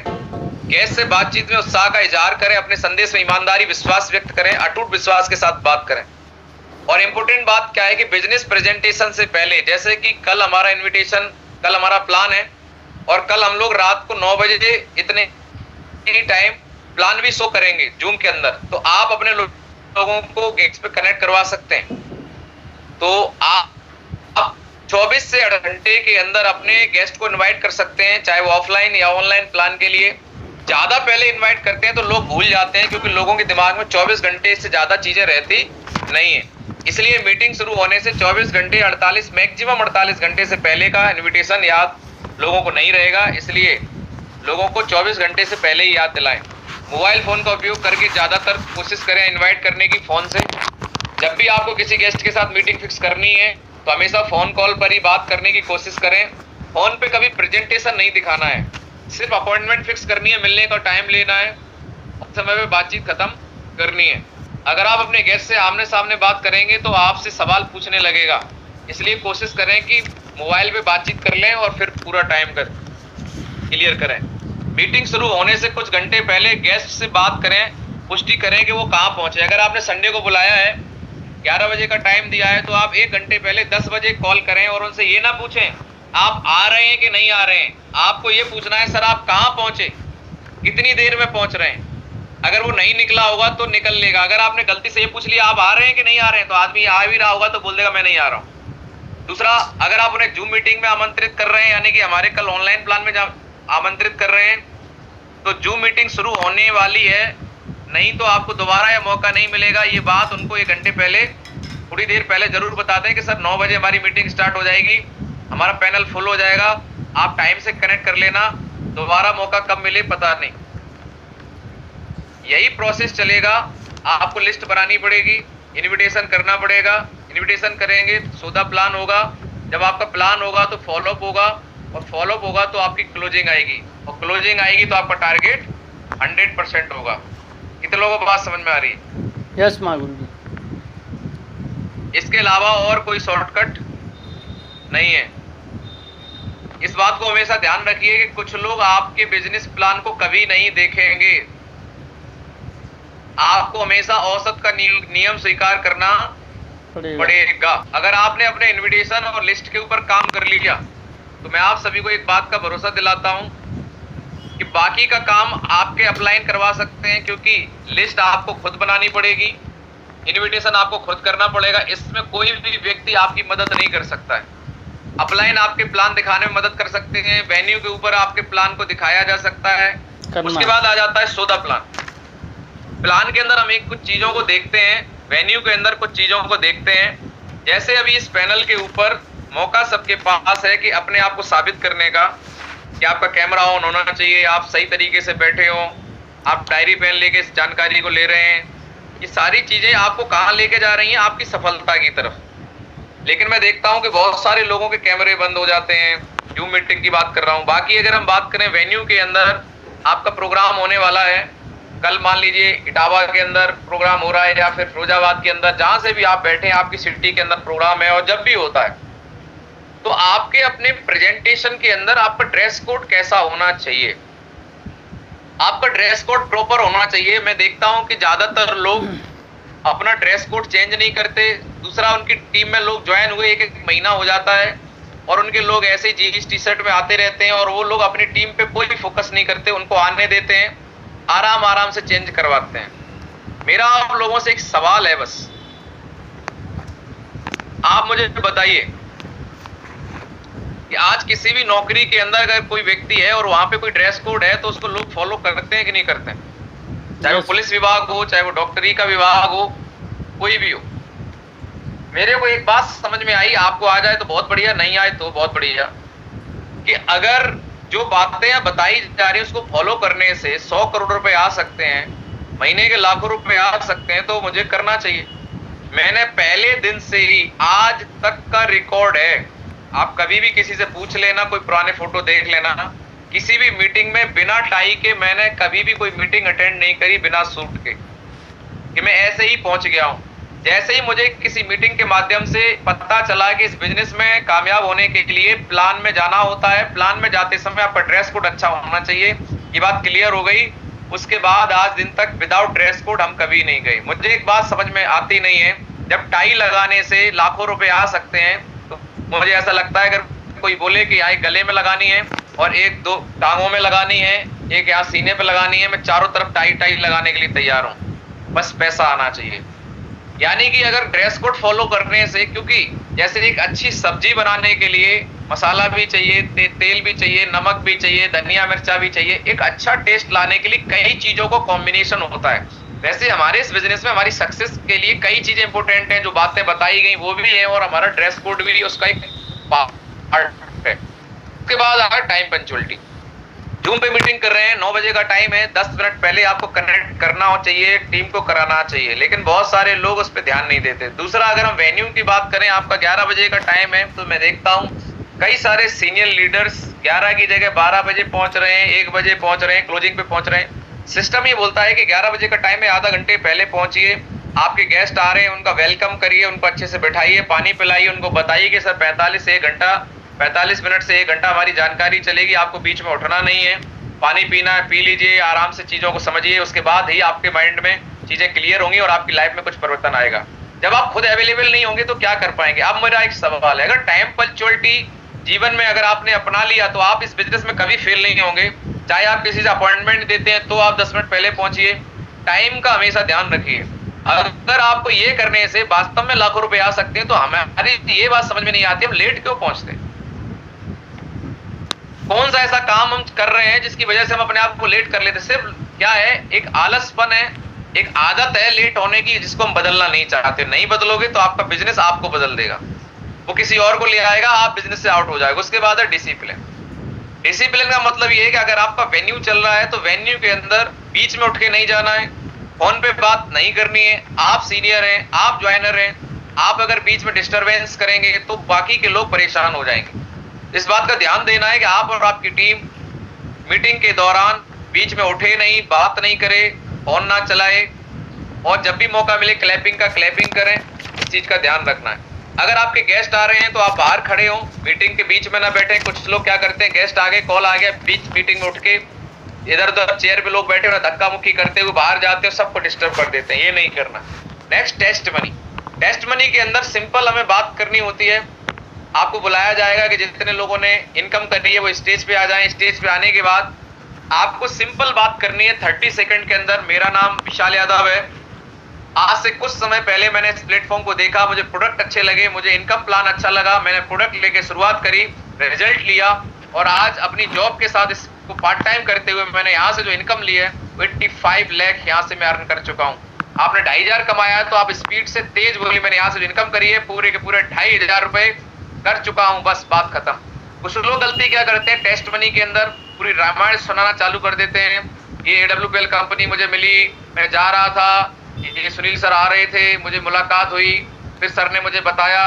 S1: गेस्ट से बातचीत में उत्साह का इजहार करें, अपने संदेश में ईमानदारी विश्वास व्यक्त करें, अटूट विश्वास के साथ बात करें। और इम्पोर्टेंट बात क्या है कि बिजनेस प्रेजेंटेशन से पहले, जैसे कि कल हमारा इन्विटेशन, कल हमारा प्लान है और कल हम लोग रात को 9 बजे इतने टाइम प्लान भी शो करेंगे जूम के अंदर, तो आप अपने लोगों को गेस्ट पे कनेक्ट करवा सकते हैं। तो आप 24 से 8 घंटे के अंदर अपने गेस्ट को इनवाइट कर सकते हैं, चाहे वो ऑफलाइन या ऑनलाइन प्लान के लिए। ज्यादा पहले इनवाइट करते हैं तो लोग भूल जाते हैं, क्योंकि लोगों के दिमाग में 24 घंटे से ज्यादा चीजें रहती नहीं है। इसलिए मीटिंग शुरू होने से 24 घंटे 48 मैक्सिमम 48 घंटे से पहले का इन्विटेशन याद लोगों को नहीं रहेगा, इसलिए लोगों को 24 घंटे से पहले ही याद दिलाएं। मोबाइल फोन का उपयोग करके ज्यादातर कोशिश करें इनवाइट करने की फोन से। जब भी आपको किसी गेस्ट के साथ मीटिंग फिक्स करनी है तो हमेशा फोन कॉल पर ही बात करने की कोशिश करें। फोन पे कभी प्रेजेंटेशन नहीं दिखाना है, सिर्फ अपॉइंटमेंट फिक्स करनी है, मिलने का टाइम लेना है, समय पे बातचीत खत्म करनी है। अगर आप अपने गेस्ट से आमने सामने बात करेंगे तो आपसे सवाल पूछने लगेगा, इसलिए कोशिश करें कि मोबाइल पे बातचीत कर लें और फिर पूरा टाइम क्लियर करें। मीटिंग शुरू होने से कुछ घंटे पहले गेस्ट से बात करें, पुष्टि करें कि वो कहाँ पहुंचे। अगर आपने संडे को बुलाया है, 11 बजे का टाइम दिया है, तो आप 1 घंटे पहले 10 बजे कॉल करें और उनसे ये ना पूछें आप आ रहे हैं कि नहीं आ रहे हैं, आपको ये पूछना है सर आप कहाँ पहुंचे, कितनी देर में पहुंच रहे हैं। अगर वो नहीं निकला होगा तो निकल लेगा। अगर आपने गलती से ये पूछ लिया आप आ रहे हैं कि नहीं आ रहे हैं, तो आदमी आ भी रहा होगा तो बोल देगा मैं नहीं आ रहा हूँ। दूसरा, अगर आप उन्हें जूम मीटिंग में आमंत्रित कर रहे हैं, यानी कि हमारे कल ऑनलाइन प्लान में आमंत्रित कर रहे हैं, तो जूम मीटिंग शुरू होने वाली है, नहीं तो आपको दोबारा यह मौका नहीं मिलेगा। ये बात उनको 1 घंटे पहले, थोड़ी देर पहले जरूर बता दें कि सर 9 बजे हमारी मीटिंग स्टार्ट हो जाएगी, हमारा पैनल फुल हो जाएगा, आप टाइम से कनेक्ट कर लेना, दोबारा मौका कब मिले पता नहीं। यही प्रोसेस चलेगा। आपको लिस्ट बनानी पड़ेगी, इनविटेशन करना पड़ेगा, इनविटेशन करेंगे सौदा प्लान होगा, जब आपका प्लान होगा तो फॉलोअप होगा, और फॉलोअप होगा तो आपकी क्लोजिंग आएगी, और क्लोजिंग आएगी तो आपका टारगेट 100% होगा। कितने लोगों को बात समझ में आ रही है?
S2: यस माँ गुरु जी।
S1: इसके अलावा और कोई शॉर्टकट नहीं है। इस बात को हमेशा ध्यान रखिए कि कुछ लोग आपके बिजनेस प्लान को कभी नहीं देखेंगे। आपको हमेशा औसत का नियम स्वीकार करना पड़ेगा। अगर आपने अपने इनविटेशन और लिस्ट के ऊपर काम कर लिया तो मैं आप सभी को एक बात का भरोसा दिलाता हूं कि बाकी का काम आपके अपलाइन करवा सकते हैं, क्योंकि लिस्ट आपको खुद बनानी पड़ेगी, इनविटेशन आपको खुद करना पड़ेगा। इसमें कोई भी व्यक्ति आपकी मदद नहीं कर सकता है। अपलाइन आपके प्लान दिखाने में मदद कर सकते हैं, वेन्यू के ऊपर आपके प्लान को दिखाया जा सकता है। उसके बाद आ जाता है सौदा प्लान। प्लान के अंदर हम कुछ चीजों को देखते हैं, वेन्यू के अंदर कुछ चीजों को देखते हैं। जैसे अभी इस पैनल के ऊपर मौका सबके पास है कि अपने आप को साबित करने का कि आपका कैमरा ऑन होना चाहिए, आप सही तरीके से बैठे हो, आप डायरी पेन लेके इस जानकारी को ले रहे हैं। ये सारी चीजें आपको कहाँ लेके जा रही हैं? आपकी सफलता की तरफ। लेकिन मैं देखता हूं कि बहुत सारे लोगों के कैमरे बंद हो जाते हैं। जूम मीटिंग की बात कर रहा हूं। बाकी अगर हम बात करें वेन्यू के अंदर आपका प्रोग्राम होने वाला है, कल मान लीजिए इटावा के अंदर प्रोग्राम हो रहा है या फिर फिरोजाबाद के अंदर, जहां से भी आप बैठे हैं आपकी सिटी के अंदर प्रोग्राम है, और जब भी होता है तो आपके अपने प्रेजेंटेशन के अंदर आपका ड्रेस कोड कैसा होना चाहिए? आपका ड्रेस कोड प्रॉपर होना चाहिए। मैं देखता हूं कि ज्यादातर लोग अपना ड्रेस कोड चेंज नहीं करते। दूसरा, उनकी टीम में लोग ज्वाइन हुए 1 महीना हो जाता है और उनके लोग ऐसे ही जीन्स टी शर्ट में आते रहते हैं, और वो लोग अपनी टीम पे कोई फोकस नहीं करते, उनको आने देते हैं, आराम से चेंज करवाते हैं। मेरा आप लोगों से एक सवाल है, बस आप मुझे बताइए कि आज किसी भी नौकरी के अंदर अगर कोई व्यक्ति है और वहां पे कोई ड्रेस कोड है तो उसको लोग फॉलो करते हैं कि नहीं करते हैं? चाहे वो पुलिस विभाग हो, चाहे वो डॉक्टरी का विभाग हो, कोई भी हो। मेरे को एक बात समझ में आई, आपको आ जाए तो बहुत बढ़िया, नहीं आए तो बहुत बढ़िया, कि अगर जो बातें बताई जा रही है उसको फॉलो करने से 100 करोड़ रुपए आ सकते हैं, महीने के लाखों रुपए आ सकते हैं, तो मुझे करना चाहिए। मैंने पहले दिन से ही आज तक का रिकॉर्ड है, आप कभी भी किसी से पूछ लेना, कोई पुराने फोटो देख लेना, किसी भी मीटिंग में बिना टाई के मैंने कभी भी कोई मीटिंग अटेंड नहीं करी बिना सूट के, कि मैं ऐसे ही पहुंच गया हूं। जैसे ही मुझे किसी मीटिंग के माध्यम से पता चला कि इस बिजनेस में कामयाब होने के लिए प्लान में जाना होता है, प्लान में जाते समय आपका ड्रेस कोड अच्छा होना चाहिए, ये बात क्लियर हो गई। उसके बाद आज दिन तक विदाउट ड्रेस कोड हम कभी नहीं गए। मुझे एक बात समझ में आती नहीं है, जब टाई लगाने से लाखों रुपए आ सकते हैं तो मुझे ऐसा लगता है अगर कोई बोले कि यहाँ गले में लगानी है और एक दो टांगों में लगानी है, एक यहाँ सीने पे लगानी है, मैं चारों तरफ टाई लगाने के लिए तैयार हूँ, बस पैसा आना चाहिए। यानी कि अगर ड्रेस कोड फॉलो करने से, क्योंकि जैसे एक अच्छी सब्जी बनाने के लिए मसाला भी चाहिए, तेल भी चाहिए, नमक भी चाहिए, धनिया मिर्चा भी चाहिए, एक अच्छा टेस्ट लाने के लिए कई चीजों को कॉम्बिनेशन होता है। वैसे हमारे इस बिजनेस में हमारी सक्सेस के लिए कई चीजें इंपॉर्टेंट हैं, जो बातें बताई गई वो भी है और हमारा ड्रेस कोड भी उसका एक पार्ट है। उसके बाद आ टाइम पंक्चुअलिटी। जूम पे मीटिंग कर रहे हैं, 9 बजे का टाइम है, 10 मिनट पहले आपको कनेक्ट करना हो चाहिए, टीम को कराना चाहिए, लेकिन बहुत सारे लोग उस पर ध्यान नहीं देते। दूसरा, अगर हम वेन्यू की बात करें, आपका 11 बजे का टाइम है, तो मैं देखता हूँ कई सारे सीनियर लीडर्स 11 की जगह 12 बजे पहुंच रहे हैं, 1 बजे पहुंच रहे हैं, क्लोजिंग पे पहुंच रहे हैं। सिस्टम ये बोलता है कि 11 बजे का टाइम है, आधा घंटे पहले पहुंचिए, आपके गेस्ट आ रहे हैं, उनका वेलकम करिए, उनको अच्छे से बैठाइए, पानी पिलाइए, उनको बताइए कि सर 45 मिनट से 1 घंटा हमारी जानकारी चलेगी, आपको बीच में उठना नहीं है, पानी पीना है पी लीजिए, आराम से चीजों को समझिए, उसके बाद ही आपके माइंड में चीजें क्लियर होंगी और आपकी लाइफ में कुछ परिवर्तन आएगा। जब आप खुद अवेलेबल नहीं होंगे तो क्या कर पाएंगे? अब मेरा एक सवाल है, अगर टाइम पंक्चुअलिटी जीवन में अगर आपने अपना लिया तो आप इस बिजनेस में कभी फेल नहीं होंगे। चाहे आप किसी से अपॉइंटमेंट देते हैं तो आप 10 मिनट पहले पहुंचिए, टाइम का हमेशा ध्यान रखिए। अगर आपको ये करने से वास्तव में लाखों रुपए आ सकते हैं तो हमारी ये बात समझ में नहीं आती, हम लेट क्यों पहुंचते हैं? कौन सा ऐसा काम हम कर रहे हैं जिसकी वजह से हम अपने आप को लेट कर लेते? सिर्फ क्या है, एक आलसपन है, एक आदत है लेट होने की, जिसको हम बदलना नहीं चाहते। नहीं बदलोगे तो आपका बिजनेस आपको बदल देगा, वो किसी और को ले आएगा, आप बिजनेस से आउट हो जाएगा। उसके बाद है डिसिप्लिन। डिसिप्लिन का मतलब ये है कि अगर आपका वेन्यू चल रहा है तो वेन्यू के अंदर बीच में उठ के नहीं जाना है, फोन पे बात नहीं करनी है। आप सीनियर हैं, आप ज्वाइनर हैं, आप अगर बीच में डिस्टरबेंस करेंगे तो बाकी के लोग परेशान हो जाएंगे। इस बात का ध्यान देना है कि आप और आपकी टीम मीटिंग के दौरान बीच में उठे नहीं, बात नहीं करे, फोन ना चलाए, और जब भी मौका मिले क्लैपिंग का क्लैपिंग करें। इस चीज का ध्यान रखना है। अगर आपके गेस्ट आ रहे हैं तो आप बाहर खड़े हो, मीटिंग के बीच में ना बैठे। कुछ लोग क्या करते हैं, गेस्ट आ गए, कॉल आ गया, बीच मीटिंग में उठ के इधर उधर चेयर पे लोग बैठे हुए धक्का मुक्की करते हुए बाहर जाते हैं, सबको डिस्टर्ब कर देते हैं। ये नहीं करना। Next, test money. Test money के अंदर सिंपल हमें बात करनी होती है। आपको बुलाया जाएगा कि जितने लोगों ने इनकम करी है वो स्टेज पे आ जाएं। स्टेज पे आने के बाद आपको सिंपल बात करनी है 30 सेकंड के अंदर। मेरा नाम विशाल यादव है। आज से कुछ समय पहले मैंने इस प्लेटफॉर्म को देखा, मुझे प्रोडक्ट अच्छे लगे, मुझे इनकम प्लान अच्छा लगा, मैंने प्रोडक्ट लेके शुरुआत करी, रिजल्ट लिया, और आज अपनी जॉब के साथ इसको पार्ट टाइम करते हुए मैंने यहाँ से जो इनकम ली है 85 लाख यहाँ से मैं अर्न कर चुका हूँ। आपने 2500 कमाया है तो आप स्पीड से तेज बोलिए, मैंने यहाँ से जो इनकम करी है पूरे के पूरे 2500 रुपए कर चुका हूँ, बस बात खत्म। कुछ लोग गलती क्या करते हैं, टेस्ट मनी के अंदर पूरी रामायण सुनाना चालू कर देते हैं। ये AWPL कंपनी मुझे मिली, मैं जा रहा था, ये सुनील सर आ रहे थे, मुझे मुलाकात हुई, फिर सर ने मुझे बताया,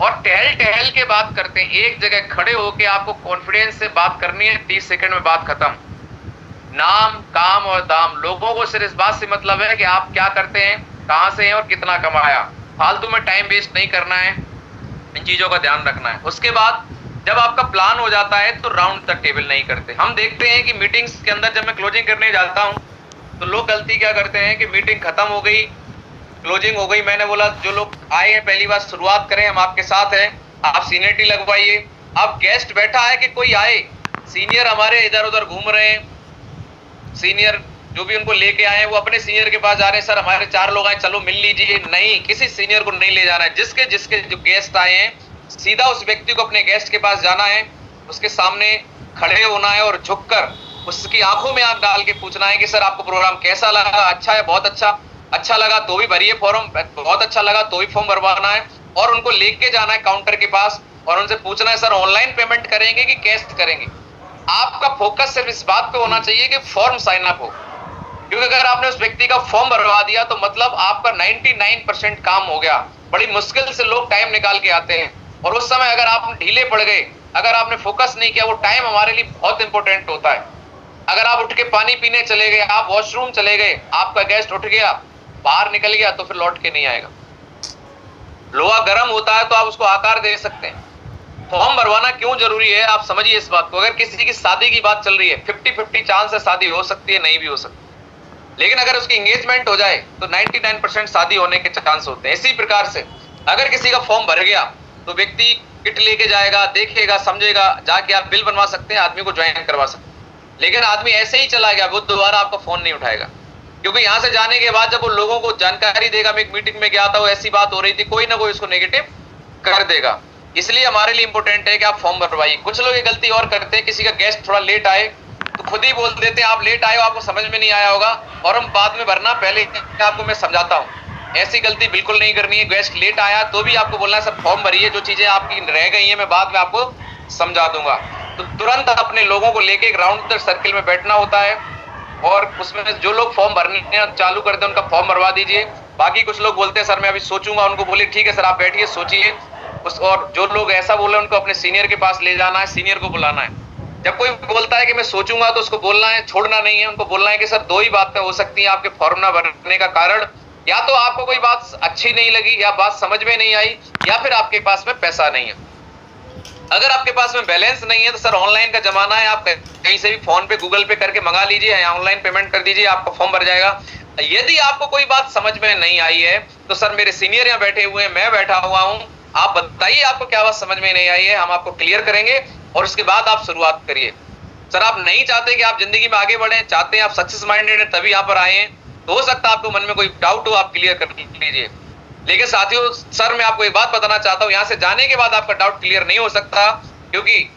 S1: और टहल टहल के बात करते हैं। एक जगह खड़े होके आपको कॉन्फिडेंस से बात करनी है, 30 सेकंड में बात खत्म। नाम, काम और दाम। लोगों को सिर्फ इस बात से मतलब है कि आप क्या करते हैं, कहाँ से हैं और कितना कमाया। फालतू में टाइम वेस्ट नहीं करना है, इन चीजों का ध्यान रखना है। उसके बाद जब आपका प्लान हो जाता है तो राउंड द टेबल नहीं करते। हम देखते हैं कि मीटिंग्स के अंदर जब मैं क्लोजिंग करने जाता हूं तो लोग गलती क्या करते हैं कि मीटिंग खत्म हो गई, क्लोजिंग हो गई, मैंने बोला जो लोग आए हैं पहली बार शुरुआत करें, हम आपके साथ हैं, आप सीनियरिटी लगवाइए। अब गेस्ट बैठा है कि कोई आए, सीनियर हमारे इधर उधर घूम रहे हैं, सीनियर जो भी उनको लेके आए हैं वो अपने सीनियर के पास जा रहे हैं, सर हमारे 4 लोग आए, चलो मिल लीजिए। नहीं, किसी सीनियर को नहीं ले जाना है। जिसके जिसके जो गेस्ट आए हैं सीधा उस व्यक्ति को अपने गेस्ट के पास जाना है, उसके सामने खड़े होना है और झुककर उसकी आंखों में आंख डाल के पूछना है कि सर आपको प्रोग्राम कैसा लगा? अच्छा है, बहुत अच्छा। अच्छा लगा तो भी भरिए फॉर्म, बहुत अच्छा लगा तो भी फॉर्म भरवाना है, और उनको लेके जाना है काउंटर के पास और उनसे पूछना है सर ऑनलाइन पेमेंट करेंगे कि कैश करेंगे? आपका फोकस सिर्फ इस बात पे होना चाहिए कि फॉर्म साइन अप हो, क्योंकि अगर आपने उस व्यक्ति का फॉर्म भरवा दिया तो मतलब आपका 99% काम हो गया। बड़ी मुश्किल से लोग टाइम निकाल के आते हैं, और उस समय अगर आप ढीले पड़ गए, अगर आपने फोकस नहीं किया, वो टाइम हमारे लिए बहुत इंपॉर्टेंट होता है। अगर आप उठ के पानी पीने चले गए, आप वॉशरूम चले गए, आपका गेस्ट उठ गया, बाहर निकल गया, तो फिर लौट के नहीं आएगा। लोहा गर्म होता है तो आप उसको आकार दे सकते हैं। फॉर्म भरवाना क्यों जरूरी है आप समझिए इस बात को। अगर किसी की शादी की बात चल रही है 50-50 चांस है शादी हो सकती है, नहीं भी हो सकती, लेकिन अगर उसकी एंगेजमेंट हो जाए तो 99% शादी होने के चांस होते हैं। इसी प्रकार से अगर किसी का फॉर्म भर गया तो व्यक्ति किट लेके जाएगा, देखेगा, समझेगा, जाके आप बिल बनवा सकते हैं, आदमी को ज्वाइन करवा सकते हैं। लेकिन आदमी ऐसे ही चला गया, वो दोबारा आपका फोन नहीं उठाएगा, क्योंकि यहां से जाने के बाद जब वो लोगों को जानकारी देगा, मैं एक मीटिंग में गया था, वो ऐसी बात हो रही थी, कोई ना कोई उसको नेगेटिव कर देगा। इसलिए हमारे लिए इंपॉर्टेंट है कि आप फॉर्म भरवाइए। कुछ लोग ये गलती और करते हैं, किसी का गेस्ट थोड़ा लेट आए तो खुद ही बोल देते हैं आप लेट आए हो, आपको समझ में नहीं आया होगा, और हम बाद में भरना, पहले आपको मैं समझाता हूँ। ऐसी गलती बिल्कुल नहीं करनी है। गेस्ट लेट आया तो भी आपको बोलना है सर फॉर्म भरिए, जो चीजें आपकी रह गई हैं मैं बाद में आपको समझा दूंगा। तो तुरंत अपने लोगों को लेके एक राउंड सर्किल में बैठना होता है, और उसमें जो लोग फॉर्म भरने चालू करते हैं उनका फॉर्म भरवा दीजिए। बाकी कुछ लोग बोलते हैं सर मैं अभी सोचूंगा, उनको बोले ठीक है सर आप बैठिए सोचिए। और जो लोग ऐसा बोले उनको अपने सीनियर के पास ले जाना है, सीनियर को बुलाना है। जब कोई बोलता है कि मैं सोचूंगा तो उसको बोलना है, छोड़ना नहीं है। उनको बोलना है कि सर दो ही बातें हो सकती हैं आपके फॉर्म ना भरने का कारण, या तो आपको कोई बात अच्छी नहीं लगी, या बात समझ में नहीं आई, या फिर आपके पास में पैसा नहीं है। अगर आपके पास में बैलेंस नहीं है तो सर ऑनलाइन का जमाना है, आप कहीं से भी फोन पे गूगल पे करके मंगा लीजिए या ऑनलाइन पेमेंट कर दीजिए, आपका फॉर्म भर जाएगा। यदि आपको कोई बात समझ में नहीं आई है तो सर मेरे सीनियर यहाँ बैठे हुए हैं, मैं बैठा हुआ हूँ, आप बताइए आपको क्या बात समझ में नहीं आई है, हम आपको क्लियर करेंगे और उसके बाद आप शुरुआत करिए। सर आप नहीं चाहते कि आप जिंदगी में आगे बढ़े, चाहते हैं आप सक्सेस माइंडेड है तभी यहाँ पर आए हैं, तो हो सकता है आपको मन में कोई डाउट हो, आप क्लियर कर लीजिए। लेकिन साथियों सर मैं आपको एक बात बताना चाहता हूँ, यहाँ से जाने के बाद आपका डाउट क्लियर नहीं हो सकता, क्योंकि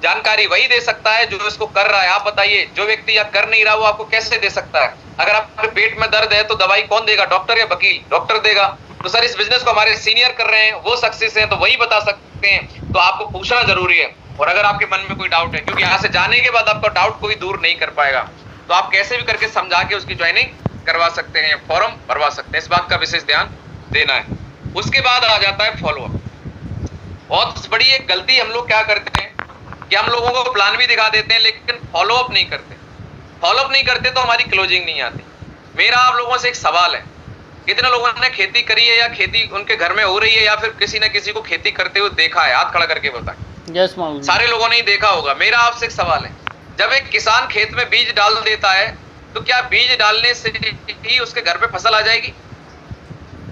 S1: जानकारी वही दे सकता है जो इसको कर रहा है। आप बताइए जो व्यक्ति या कर नहीं रहा वो आपको कैसे दे सकता है? अगर आपके पेट में दर्द है तो दवाई कौन देगा, डॉक्टर या वकील? डॉक्टर देगा। तो सर इस बिजनेस को हमारे सीनियर कर रहे हैं, वो सक्सेस है तो वही बता सकते हैं, तो आपको पूछना जरूरी है। और अगर आपके मन में कोई डाउट है, क्योंकि यहाँ से जाने के बाद आपका डाउट कोई दूर नहीं कर पाएगा, तो आप कैसे भी करके समझा के उसकी ज्वाइनिंग करवा सकते हैं, फॉर्म भरवा सकते हैं। इस बात का विशेष ध्यान देना है। उसके बाद आ जाता है फॉलोअप। बहुत बड़ी एक गलती हम लोग क्या करते हैं कि हम लोगों को प्लान भी दिखा देते हैं लेकिन फॉलोअप नहीं करते। फॉलोअप नहीं करते तो हमारी क्लोजिंग नहीं आती। मेरा आप लोगों से एक सवाल है, कितने लोगों ने खेती करी है या खेती उनके घर में हो रही है या फिर किसी न किसी को खेती करते हुए देखा है? हाथ खड़ा करके बताएं।
S2: यस मालूम।
S1: सारे लोगों ने ही देखा होगा। मेरा आपसे एक सवाल है, जब एक किसान खेत में बीज डाल देता है तो क्या बीज डालने से ही उसके घर पे फसल आ जाएगी?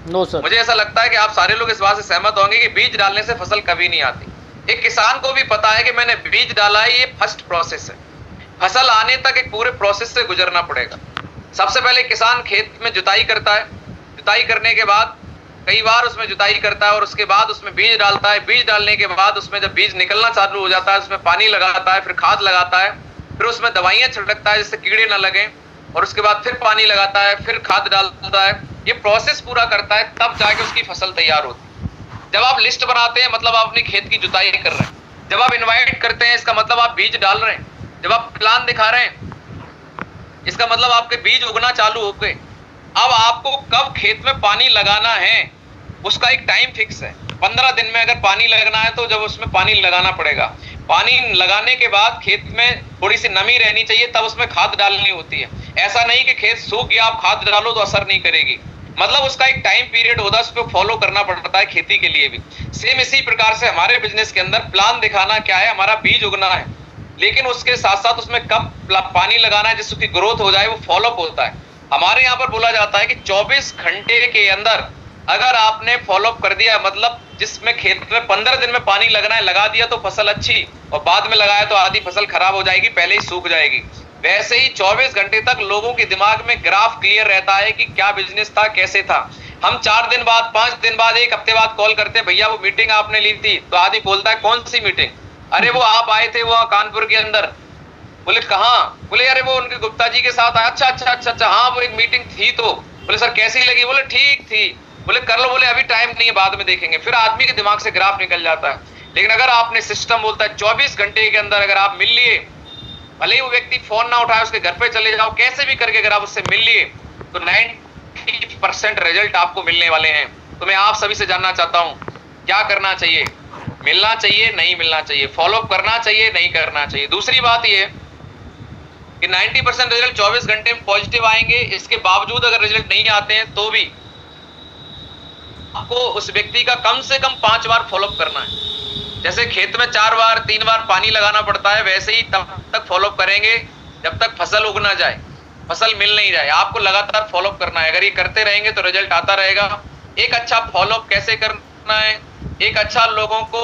S2: No sir.
S1: मुझे ऐसा लगता है कि आप सारे लोग इस बात से सहमत होंगे कि बीज डालने से फसल कभी नहीं आती। एक किसान को भी पता है कि मैंने बीज डाला है, ये फर्स्ट प्रोसेस है, फसल आने तक एक पूरे प्रोसेस से गुजरना पड़ेगा। सबसे पहले किसान खेत में जुताई करता है, जुताई करने के बाद कई बार उसमें जुताई करता है और उसके बाद उसमें बीज डालता है। बीज डालने के बाद उसमें जब बीज निकलना चालू हो जाता है उसमें पानी लगाता है, फिर खाद लगाता है, फिर उसमें दवाइयां छिड़कता है जिससे कीड़े ना लगे, और उसके बाद फिर पानी लगाता है, फिर खाद डालता है। ये प्रोसेस पूरा करता है, तब जाके उसकी फसल तैयार होती है। जब आप लिस्ट बनाते हैं मतलब आप अपने खेत की जुताई कर रहे हैं। जब आप इन्वाइट करते हैं इसका मतलब आप बीज डाल रहे हैं। जब आप प्लान दिखा रहे हैं इसका मतलब आपके बीज उगना चालू हो गए। अब आपको कब खेत में पानी लगाना है उसका एक टाइम फिक्स है। 15 दिन में अगर पानी लगना है तो जब उसमें पानी लगाना पड़ेगा। पानी लगाने के बाद खेत में थोड़ी सी नमी रहनी चाहिए, तब उसमें खाद डालनी होती है। ऐसा नहीं कि खेत सूख गया आप खाद डालो तो असर नहीं करेगी, मतलब उसका एक टाइम पीरियड होता है, उसको फॉलो करना पड़ता है खेती के लिए भी। सेम इसी प्रकार से हमारे बिजनेस के अंदर प्लान दिखाना क्या है, हमारा बीज उगना है, लेकिन उसके साथ साथ उसमें कब पानी लगाना है जिसकी ग्रोथ हो जाए वो फॉलोअप होता है। हमारे यहाँ पर बोला जाता है कि 24 घंटे के अंदर अगर आपने फॉलोअप कर दिया, मतलब जिसमें खेत में 15 दिन में पानी लगना है लगा दिया तो फसल अच्छी, और बाद में लगाया तो आधी फसल खराब हो जाएगी, पहले ही सूख जाएगी। वैसे ही 24 घंटे तक लोगों के दिमाग में ग्राफ क्लियर रहता है कि क्या बिजनेस था, कैसे था। हम 4 दिन बाद, 5 दिन बाद, 1 हफ्ते बाद कॉल करते हैं, भैया वो मीटिंग आपने ली थी, तो आदमी बोलता है कौन सी मीटिंग? अरे वो आप आए थे वहां कानपुर के अंदर। बोले कहाँ? बोले अरे वो उनके गुप्ता जी के साथ आया। अच्छा हाँ वो एक मीटिंग थी। तो बोले सर कैसी लगी? बोले ठीक थी। बोले कर लो। बोले अभी टाइम नहीं है, बाद में देखेंगे। फिर आदमी के दिमाग से ग्राफ निकल जाता है। लेकिन अगर आपने सिस्टम बोलता है 24 घंटे के अंदर अगर आप मिल लिए, भले ही वो व्यक्ति फोन ना उठाए उसके घर पे चले जाओ, कैसे भी करके अगर आप उससे मिल लिए तो 90% रिजल्ट आपको मिलने वाले हैं। तो मैं आप सभी से जानना चाहता हूं क्या करना चाहिए? मिलना चाहिए, नहीं मिलना चाहिए? फॉलोअप करना चाहिए, नहीं करना चाहिए? दूसरी बात ये कि 90% रिजल्ट 24 घंटे में पॉजिटिव आएंगे, इसके बावजूद अगर रिजल्ट नहीं आते हैं तो भी आपको उस व्यक्ति का कम से कम 5 बार फॉलोअप करना है। जैसे खेत में 4 बार 3 बार पानी लगाना पड़ता है, वैसे ही तब तक फॉलोअप करेंगे जब तक फसल उग ना जाए, फसल मिल नहीं जाए। आपको लगातार फॉलोअप करना है। अगर ये करते रहेंगे तो रिजल्ट आता रहेगा। एक अच्छा फॉलोअप कैसे करना है, एक अच्छा लोगों को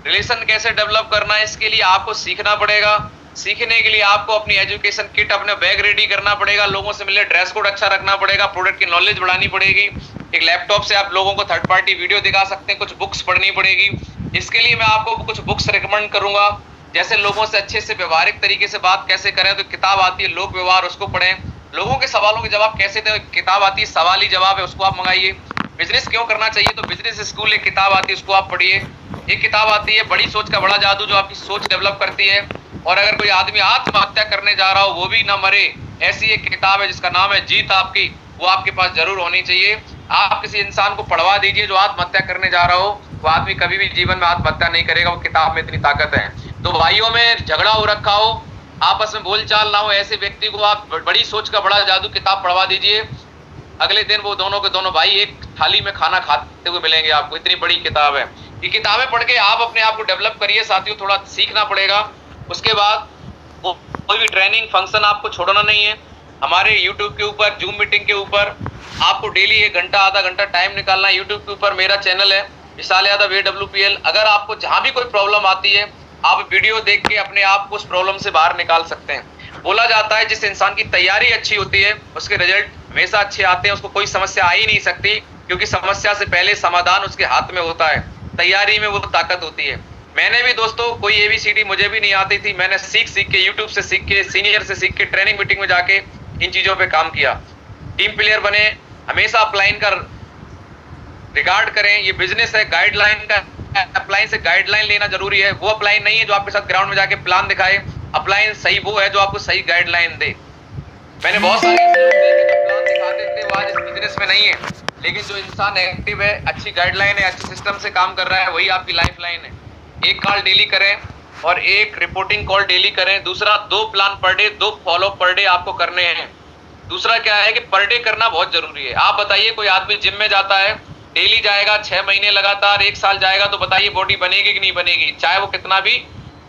S1: रिलेशन कैसे डेवलप करना है, इसके लिए आपको सीखना पड़ेगा। सीखने के लिए आपको अपनी एजुकेशन किट, अपने बैग रेडी करना पड़ेगा, लोगों से मिले ड्रेस कोड अच्छा रखना पड़ेगा, प्रोडक्ट की नॉलेज बढ़ानी पड़ेगी। एक लैपटॉप से आप लोगों को थर्ड पार्टी वीडियो दिखा सकते हैं, कुछ बुक्स पढ़नी पड़ेगी। इसके लिए मैं आपको कुछ बुक्स रिकमेंड करूंगा, जैसे लोगों से अच्छे से व्यवहारिक तरीके से बात कैसे करें, तो किताब आती है लोक व्यवहार, उसको पढ़ें। लोगों के सवालों के जवाब कैसे दें, किताब आती है सवाल ही जवाब है, उसको आप मंगाइए। बिजनेस क्यों करना चाहिए, तो बिजनेस स्कूल एक किताब आती है, उसको आप पढ़िए। एक किताब आती है बड़ी सोच का बड़ा जादू, जो आपकी सोच डेवलप करती है। और अगर कोई आदमी आत्महत्या करने जा रहा हो वो भी ना मरे, ऐसी एक किताब है जिसका नाम है जीत आपकी, वो आपके पास जरूर होनी चाहिए। आप किसी इंसान को पढ़वा दीजिए जो आत्महत्या करने जा रहा हो, वो आदमी कभी भी जीवन में आत्महत्या नहीं करेगा, वो किताब में इतनी ताकत है। तो भाइयों में झगड़ा हो रखा हो, आपस में बोलचाल ना हो, ऐसे व्यक्ति को आप बड़ी सोच का बड़ा जादू किताब पढ़वा दीजिए। अगले दिन वो दोनों के दोनों भाई एक थाली में खाना खाते हुए मिलेंगे आपको, इतनी बड़ी किताब है। ये किताबें पढ़ के आप अपने आप को डेवलप करिए साथियों, थोड़ा सीखना पड़ेगा। उसके बाद कोई भी ट्रेनिंग फंक्शन आपको छोड़ना नहीं है। हमारे यूट्यूब के ऊपर, जूम मीटिंग के ऊपर आपको डेली 1 घंटा आधा घंटा टाइम निकालना है। यूट्यूब के ऊपर मेरा चैनल है विशाल यादव AWPL। अगर आपको जहां भी कोई प्रॉब्लम आती है, आप वीडियो देख के अपने आप को उस प्रॉब्लम से बाहर निकाल सकते हैं। बोला जाता है जिस इंसान की तैयारी अच्छी होती है उसके रिजल्ट हमेशा अच्छे आते हैं, उसको कोई समस्या आ ही नहीं सकती, क्योंकि समस्या से पहले समाधान उसके हाथ में होता है। तैयारी में वो ताकत होती है। मैंने भी दोस्तों कोई ABCD मुझे भी नहीं आती थी, मैंने सीख के, यूट्यूब से सीख के, सीनियर से सीख के, ट्रेनिंग मीटिंग में जाके इन चीजों पे काम किया। टीम प्लेयर बने, हमेशा अपलाइन का रिगार्ड करें। ये बिजनेस है, गाइडलाइन का, अपलाइन से गाइडलाइन लेना जरूरी है। वो अपलाइन नहीं है जो आपके साथ ग्राउंड में जाके प्लान दिखाए, अपलाइन सही वो है जो आपको सही गाइडलाइन दे। मैंने बहुत सारे प्लान दिखाते थे, वो आज इस बिजनेस में नहीं है, लेकिन जो इंसान एक्टिव है, अच्छी गाइडलाइन है, अच्छे सिस्टम से काम कर रहा है, वही आपकी लाइफ लाइन है। एक कॉल डेली करें और एक रिपोर्टिंग कॉल डेली करें। दूसरा 2 plan per day, 2 follow per day आपको करने हैं। दूसरा क्या है कि पर डे करना बहुत जरूरी है। आप बताइए कोई आदमी जिम में जाता है, डेली जाएगा 6 महीने लगातार, 1 साल जाएगा, तो बताइए बॉडी बनेगी कि नहीं बनेगी, चाहे वो कितना भी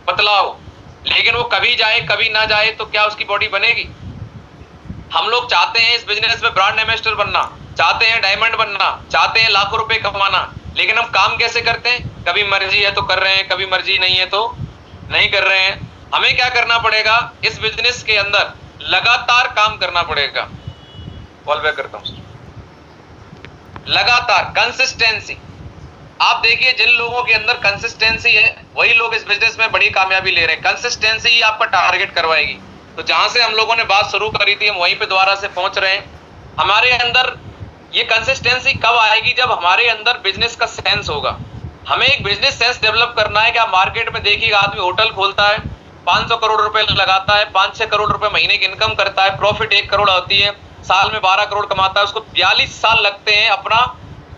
S1: पतला हो। लेकिन वो कभी जाए कभी ना जाए तो क्या उसकी बॉडी बनेगी। हम लोग चाहते हैं इस बिजनेस में ब्रांड एम्बेसडर बनना, चाहते हैं डायमंड बनना, चाहते हैं लाखों रुपए कमाना, लेकिन हम काम कैसे करते हैं, कभी मर्जी है तो कर रहे हैं, कभी मर्जी नहीं है तो नहीं कर रहे हैं। हमें क्या करना पड़ेगा, इस बिजनेस के अंदर लगातार काम करना पड़ेगा। कॉल बैक करता हूं। लगातार कंसिस्टेंसी। आप देखिए जिन लोगों के अंदर कंसिस्टेंसी है वही लोग इस बिजनेस में बड़ी कामयाबी ले रहे हैं। कंसिस्टेंसी ही आपका टारगेट करवाएगी। तो जहां से हम लोगों ने बात शुरू करी थी हम वहीं पे दोबारा से पहुंच रहे हैं। हमारे अंदर ये कंसिस्टेंसी कब आएगी, जब हमारे अंदर बिजनेस का सेंस होगा। हमें एक बिजनेस सेंस डेवलप करना है कि आप मार्केट में देखिएगा, आदमी होटल खोलता है, 500 करोड़ रुपए लगाता है, 5-6 करोड़ रुपए महीने की इनकम करता है, प्रॉफिट 1 करोड़ होती है, साल में 12 करोड़ कमाता है। उसको 42 साल लगते हैं अपना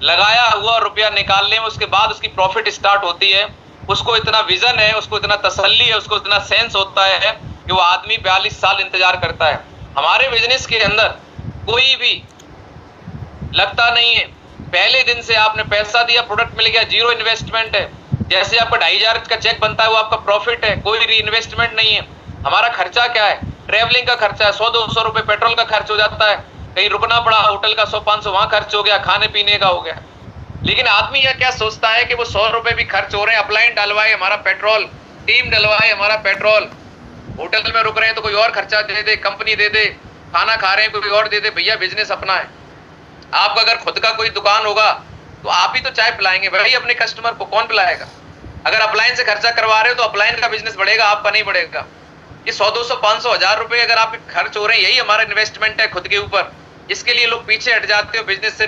S1: लगाया हुआ रुपया निकालने में। उसके बाद उसकी प्रॉफिट स्टार्ट होती है। उसको इतना विजन है, उसको इतना तसल्ली है, उसको इतना सेंस होता है कि वो आदमी 42 साल इंतजार करता है। हमारे बिजनेस के अंदर कोई भी लगता नहीं है, पहले दिन से आपने पैसा दिया, प्रोडक्ट मिल गया, जीरो इन्वेस्टमेंट है। जैसे आपका 2500 का चेक बनता है वो आपका प्रॉफिट है, कोई री इन्वेस्टमेंट नहीं है। हमारा खर्चा क्या है, ट्रेवलिंग का खर्चा है, 100-200 रुपए पेट्रोल का खर्च हो जाता है, कहीं रुकना पड़ा, होटल का 100-500 वहां खर्च हो गया, खाने पीने का हो गया। लेकिन आदमी यह क्या सोचता है कि वो 100 रुपए भी खर्च हो रहे हैं, अपलाइन डलवाए हमारा पेट्रोल, टीम डलवाए हमारा पेट्रोल, होटल में रुक रहे हैं तो कोई और खर्चा दे दे, कंपनी दे दे, खाना खा रहे हैं कोई और दे दे। भैया बिजनेस अपना है। आपका अगर खुद का कोई दुकान होगा तो आप ही तो चाय पिलाएंगे भाई अपने कस्टमर को, कौन पिलाएगा। अगर अपलाइन से खर्चा करवा रहे हो तो अपलाइन का बिजनेस बढ़ेगा, आपका नहीं बढ़ेगा। ये 100-200-500 हजार रुपए अगर आपके खर्च हो रहे हैं, यही हमारा इन्वेस्टमेंट है खुद के ऊपर। इसके लिए लोग पीछे हट जाते हो, बिजनेस से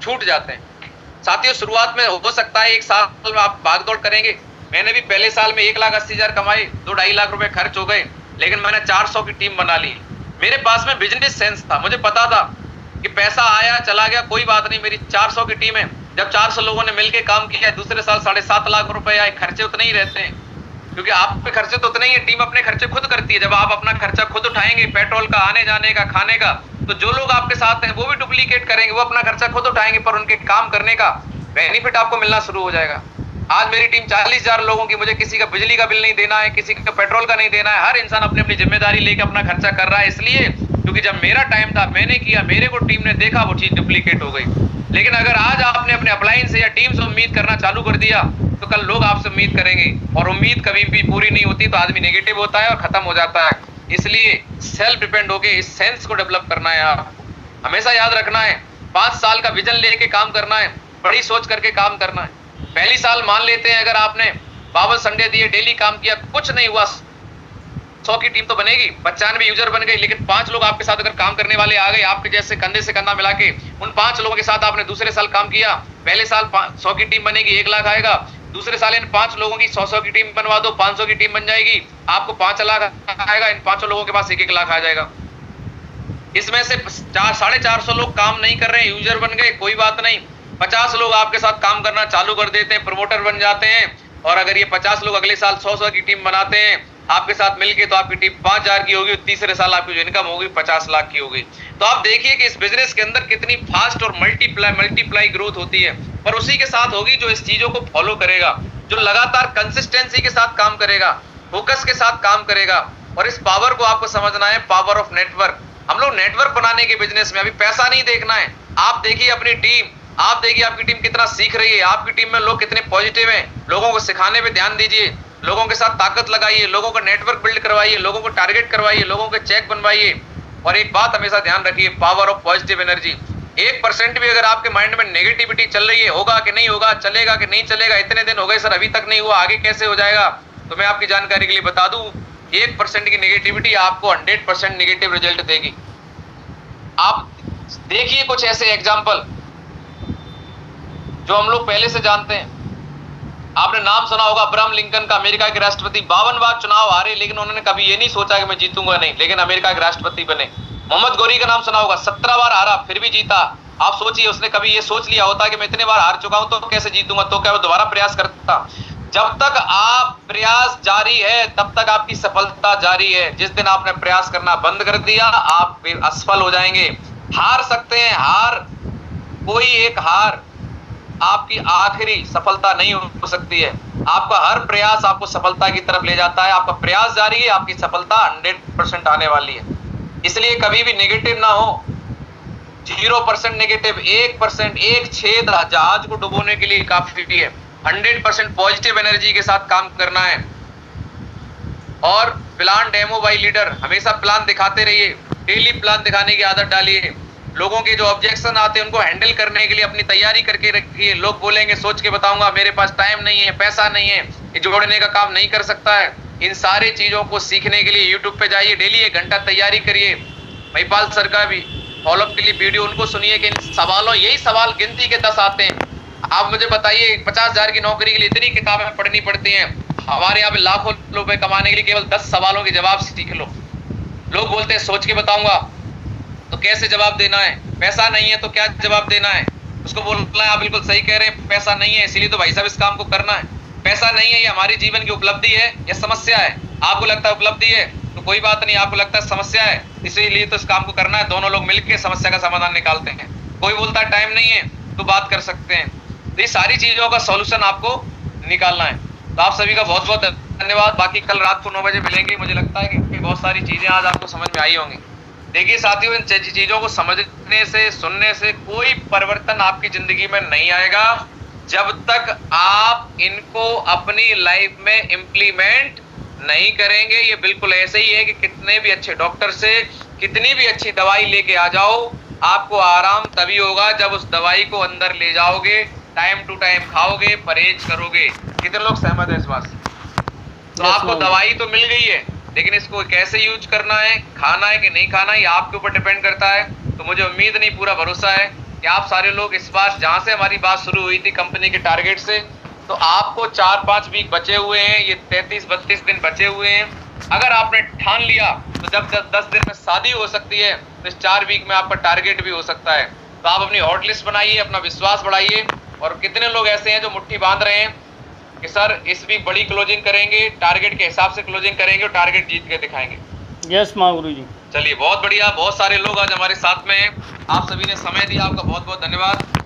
S1: छूट जाते हैं। साथियों शुरुआत में हो सकता है 1 साल में आप भागदौड़ करेंगे। मैंने भी पहले साल में 1,80,000 कमाए, 2-2.5 लाख रुपए खर्च हो गए, लेकिन मैंने 400 की टीम बना ली। मेरे पास में बिजनेस सेंस था, मुझे पता था कि पैसा आया चला गया कोई बात नहीं, मेरी 400 की टीम है। जब 400 लोगों ने मिलकर काम किया, दूसरे साल 7.5 लाख रुपए आए। खर्चे उतने ही रहते हैं क्योंकि आप पे खर्चे तो उतने ही है, टीम अपने खर्चे खुद करती है। जब आप अपना खर्चा खुद उठाएंगे, पेट्रोल का, आने जाने का, खाने का, तो जो लोग आपके साथ हैं वो भी डुप्लीकेट करेंगे, वो अपना खर्चा खुद उठाएंगे, पर उनके काम करने का बेनिफिट आपको मिलना शुरू हो जाएगा। आज मेरी टीम 40,000 लोगों की, मुझे किसी का बिजली का बिल नहीं देना है, किसी का पेट्रोल का नहीं देना है, हर इंसान अपनी अपनी जिम्मेदारी लेके अपना खर्चा कर रहा है, इसलिए क्योंकि जब मेरा टाइम था मैंने किया, मेरे को टीम ने देखा, वो चीज डुप्लीकेट हो गई। लेकिन अगर आज आपने अपने अपलाइन से या टीम से उम्मीद करना चालू कर दिया तो कल लोग आपसे उम्मीद करेंगे, और उम्मीद कभी भी पूरी नहीं होती तो आदमी नेगेटिव होता है और खत्म हो जाता है। इसलिए सेल्फ डिपेंड होके इस सेंस को डेवलप करना है, आपको हमेशा याद रखना है। 5 साल का विजन लेके काम करना है, बड़ी सोच करके काम करना है। पहली साल मान लेते हैं अगर आपने 52 संडे दिए, डेली काम किया, कुछ नहीं हुआ, 100 की टीम तो बनेगी, 95 यूजर बन गई, लेकिन 5 लोग आपके साथ अगर काम करने वाले आ गए, आपके जैसे कंधे से कंधा मिला के, उन 5 लोगों के साथ आपने दूसरे साल काम किया, पहले साल 100 की टीम बनेगी, 1 लाख आएगा, दूसरे साल इन 5 लोगों की 100 की टीम बनवा दो, 500 की टीम बन जाएगी, आपको 5 लाख आएगा, इन 5 लोगों के पास 1-1 लाख आ जाएगा। इसमें से 450 लोग काम नहीं कर रहे हैं, यूजर बन गए, कोई बात नहीं, 50 लोग आपके साथ काम करना चालू कर देते हैं, प्रमोटर बन जाते हैं, और अगर ये 50 लोग अगले साल 100 की टीम बनाते हैं आपके साथ मिलके, तो आपकी टीम 5,000 की होगी, तीसरे साल आपकी जो इनकम होगी 50 लाख की होगी। तो आप देखिए कि इस बिजनेस के अंदर कितनी फास्ट और मल्टीप्लाई ग्रोथ होती है, पर उसी के साथ होगी जो इस चीजों को फॉलो करेगा, जो लगातार कंसिस्टेंसी के साथ काम करेगा, फोकस के साथ काम करेगा। और इस पावर को आपको समझना है, पावर ऑफ नेटवर्क। हम लोग नेटवर्क बनाने के बिजनेस में, अभी पैसा नहीं देखना है। आप देखिए अपनी टीम, आप देखिए आपकी टीम कितना सीख रही है, आपकी टीम में लोग कितने पॉजिटिव हैं, लोगों को सिखाने पे ध्यान दीजिए, लोगों के साथ ताकत लगाइए, लोगों का नेटवर्क बिल्ड करवाइए, लोगों को टारगेट करवाइए, लोगों के चेक बनवाइए। और एक बात हमेशा ध्यान रखिए, पावर ऑफ पॉजिटिव एनर्जी। 1% भी अगर आपके माइंड में नेगेटिविटी चल रही है, होगा कि नहीं होगा, चलेगा कि नहीं चलेगा, इतने दिन हो गए सर अभी तक नहीं हुआ, आगे कैसे हो जाएगा, तो मैं आपकी जानकारी के लिए बता दूं, 1% की नेगेटिविटी आपको 100% नेगेटिव रिजल्ट देगी। आप देखिए कुछ ऐसे एग्जाम्पल जो हम लोग पहले से जानते हैं। आपने नाम सुना होगा अब्राहम लिंकन का, अमेरिका के राष्ट्रपति, 52 बार चुनाव हारे, लेकिन उन्होंने कभी ये नहीं सोचा कि मैं जीतूंगा नहीं, लेकिन अमेरिका के राष्ट्रपति बने। मोहम्मद गौरी का नाम सुना होगा, 17 बार हारा फिर भी जीता। आप सोचिए, उसने कभी ये सोच लिया होता कि मैं इतने बार हार चुका हूं तो कैसे जीतूंगा, तो क्या वो दोबारा प्रयास करता? जब तक आप प्रयास जारी है तब तक आपकी सफलता जारी है। जिस दिन आपने प्रयास करना बंद कर दिया आप असफल हो जाएंगे। हार सकते हैं, हार, कोई एक हार आपकी आखिरी सफलता नहीं हो सकती है। आपका हर प्रयास आपको सफलता की तरफ ले जाता है। आपका प्रयास जारी है, आपकी सफलता 100% आने वाली है। इसलिए कभी भी नेगेटिव ना हो, 0% नेगेटिव, 1%, एक छेद जहाज को डुबोने के लिए काफी है। 100% पॉजिटिव एनर्जी के साथ काम करना है। और प्लान डेमो बाय लीडर, हमेशा प्लान दिखाते रहिए, डेली प्लान दिखाने की आदत डालिए। लोगों के जो ऑब्जेक्शन आते हैं उनको हैंडल करने के लिए अपनी तैयारी करके रखिए। लोग बोलेंगे सोच के बताऊंगा, मेरे पास टाइम नहीं है, पैसा नहीं है, ये जोड़ने का काम नहीं कर सकता है। इन सारी चीजों को सीखने के लिए यूट्यूब पे जाइए, डेली 1 घंटा तैयारी करिए। महिपाल सर का भी फॉलोअप के लिए वीडियो उनको सुनिए कि इन सवालों, यही सवाल गिनती के 10 आते हैं। आप मुझे बताइए 50,000 की नौकरी के लिए इतनी किताबें पढ़नी पड़ती हैं, हमारे यहाँ पे लाखों रुपए कमाने के लिए केवल 10 सवालों के जवाब सीख लो। लोग बोलते हैं सोच के बताऊंगा, तो कैसे जवाब देना है? पैसा नहीं है तो क्या जवाब देना है? उसको बोलना है आप बिल्कुल सही कह रहे हैं, पैसा नहीं है इसीलिए तो भाई साहब इस काम को करना है। पैसा नहीं है, ये हमारी जीवन की उपलब्धि है या समस्या है? आपको लगता है उपलब्धि है तो कोई बात नहीं, आपको लगता है समस्या है इसीलिए तो इस काम को करना है। दोनों लोग मिलकर समस्या का समाधान निकालते हैं। कोई बोलता है टाइम नहीं है तो बात कर सकते हैं। तो ये सारी चीजों का सॉल्यूशन आपको निकालना है। तो आप सभी का बहुत बहुत धन्यवाद। बाकी कल रात को 9 बजे मिलेंगे। मुझे लगता है कि बहुत सारी चीजें आज आपको समझ में आई होंगी। देखिए साथियों, इन चीजों को समझने से, सुनने से कोई परिवर्तन आपकी जिंदगी में नहीं आएगा जब तक आप इनको अपनी लाइफ में इम्प्लीमेंट नहीं करेंगे। ये बिल्कुल ऐसे ही है कि कितने भी अच्छे डॉक्टर से कितनी भी अच्छी दवाई लेके आ जाओ, आपको आराम तभी होगा जब उस दवाई को अंदर ले जाओगे, टाइम टू टाइम खाओगे, परहेज करोगे। कितने लोग सहमत है इस बात से? तो आपको दवाई तो मिल गई है, लेकिन इसको कैसे यूज करना है, खाना है कि नहीं खाना है, ये आपके ऊपर डिपेंड करता है। तो मुझे उम्मीद नहीं, पूरा भरोसा है कि आप सारे लोग इस बार, जहां से हमारी बात शुरू हुई थी कंपनी के टारगेट से, तो आपको 4-5 वीक बचे हुए हैं, ये 33-32 दिन बचे हुए हैं। अगर आपने ठान लिया तो जब 10 दिन में शादी हो सकती है तो इस 4 वीक में आपका टारगेट भी हो सकता है। तो आप अपनी हॉट लिस्ट बनाइए, अपना विश्वास बढ़ाइए। और कितने लोग ऐसे हैं जो मुट्ठी बांध रहे हैं कि सर इस वीक बड़ी क्लोजिंग करेंगे, टारगेट के हिसाब से क्लोजिंग करेंगे और टारगेट जीत के दिखाएंगे?
S2: यस माँ गुरु जी।
S1: चलिए बहुत बढ़िया, बहुत सारे लोग आज हमारे साथ में हैं। आप सभी ने समय दिया, आपका बहुत बहुत धन्यवाद।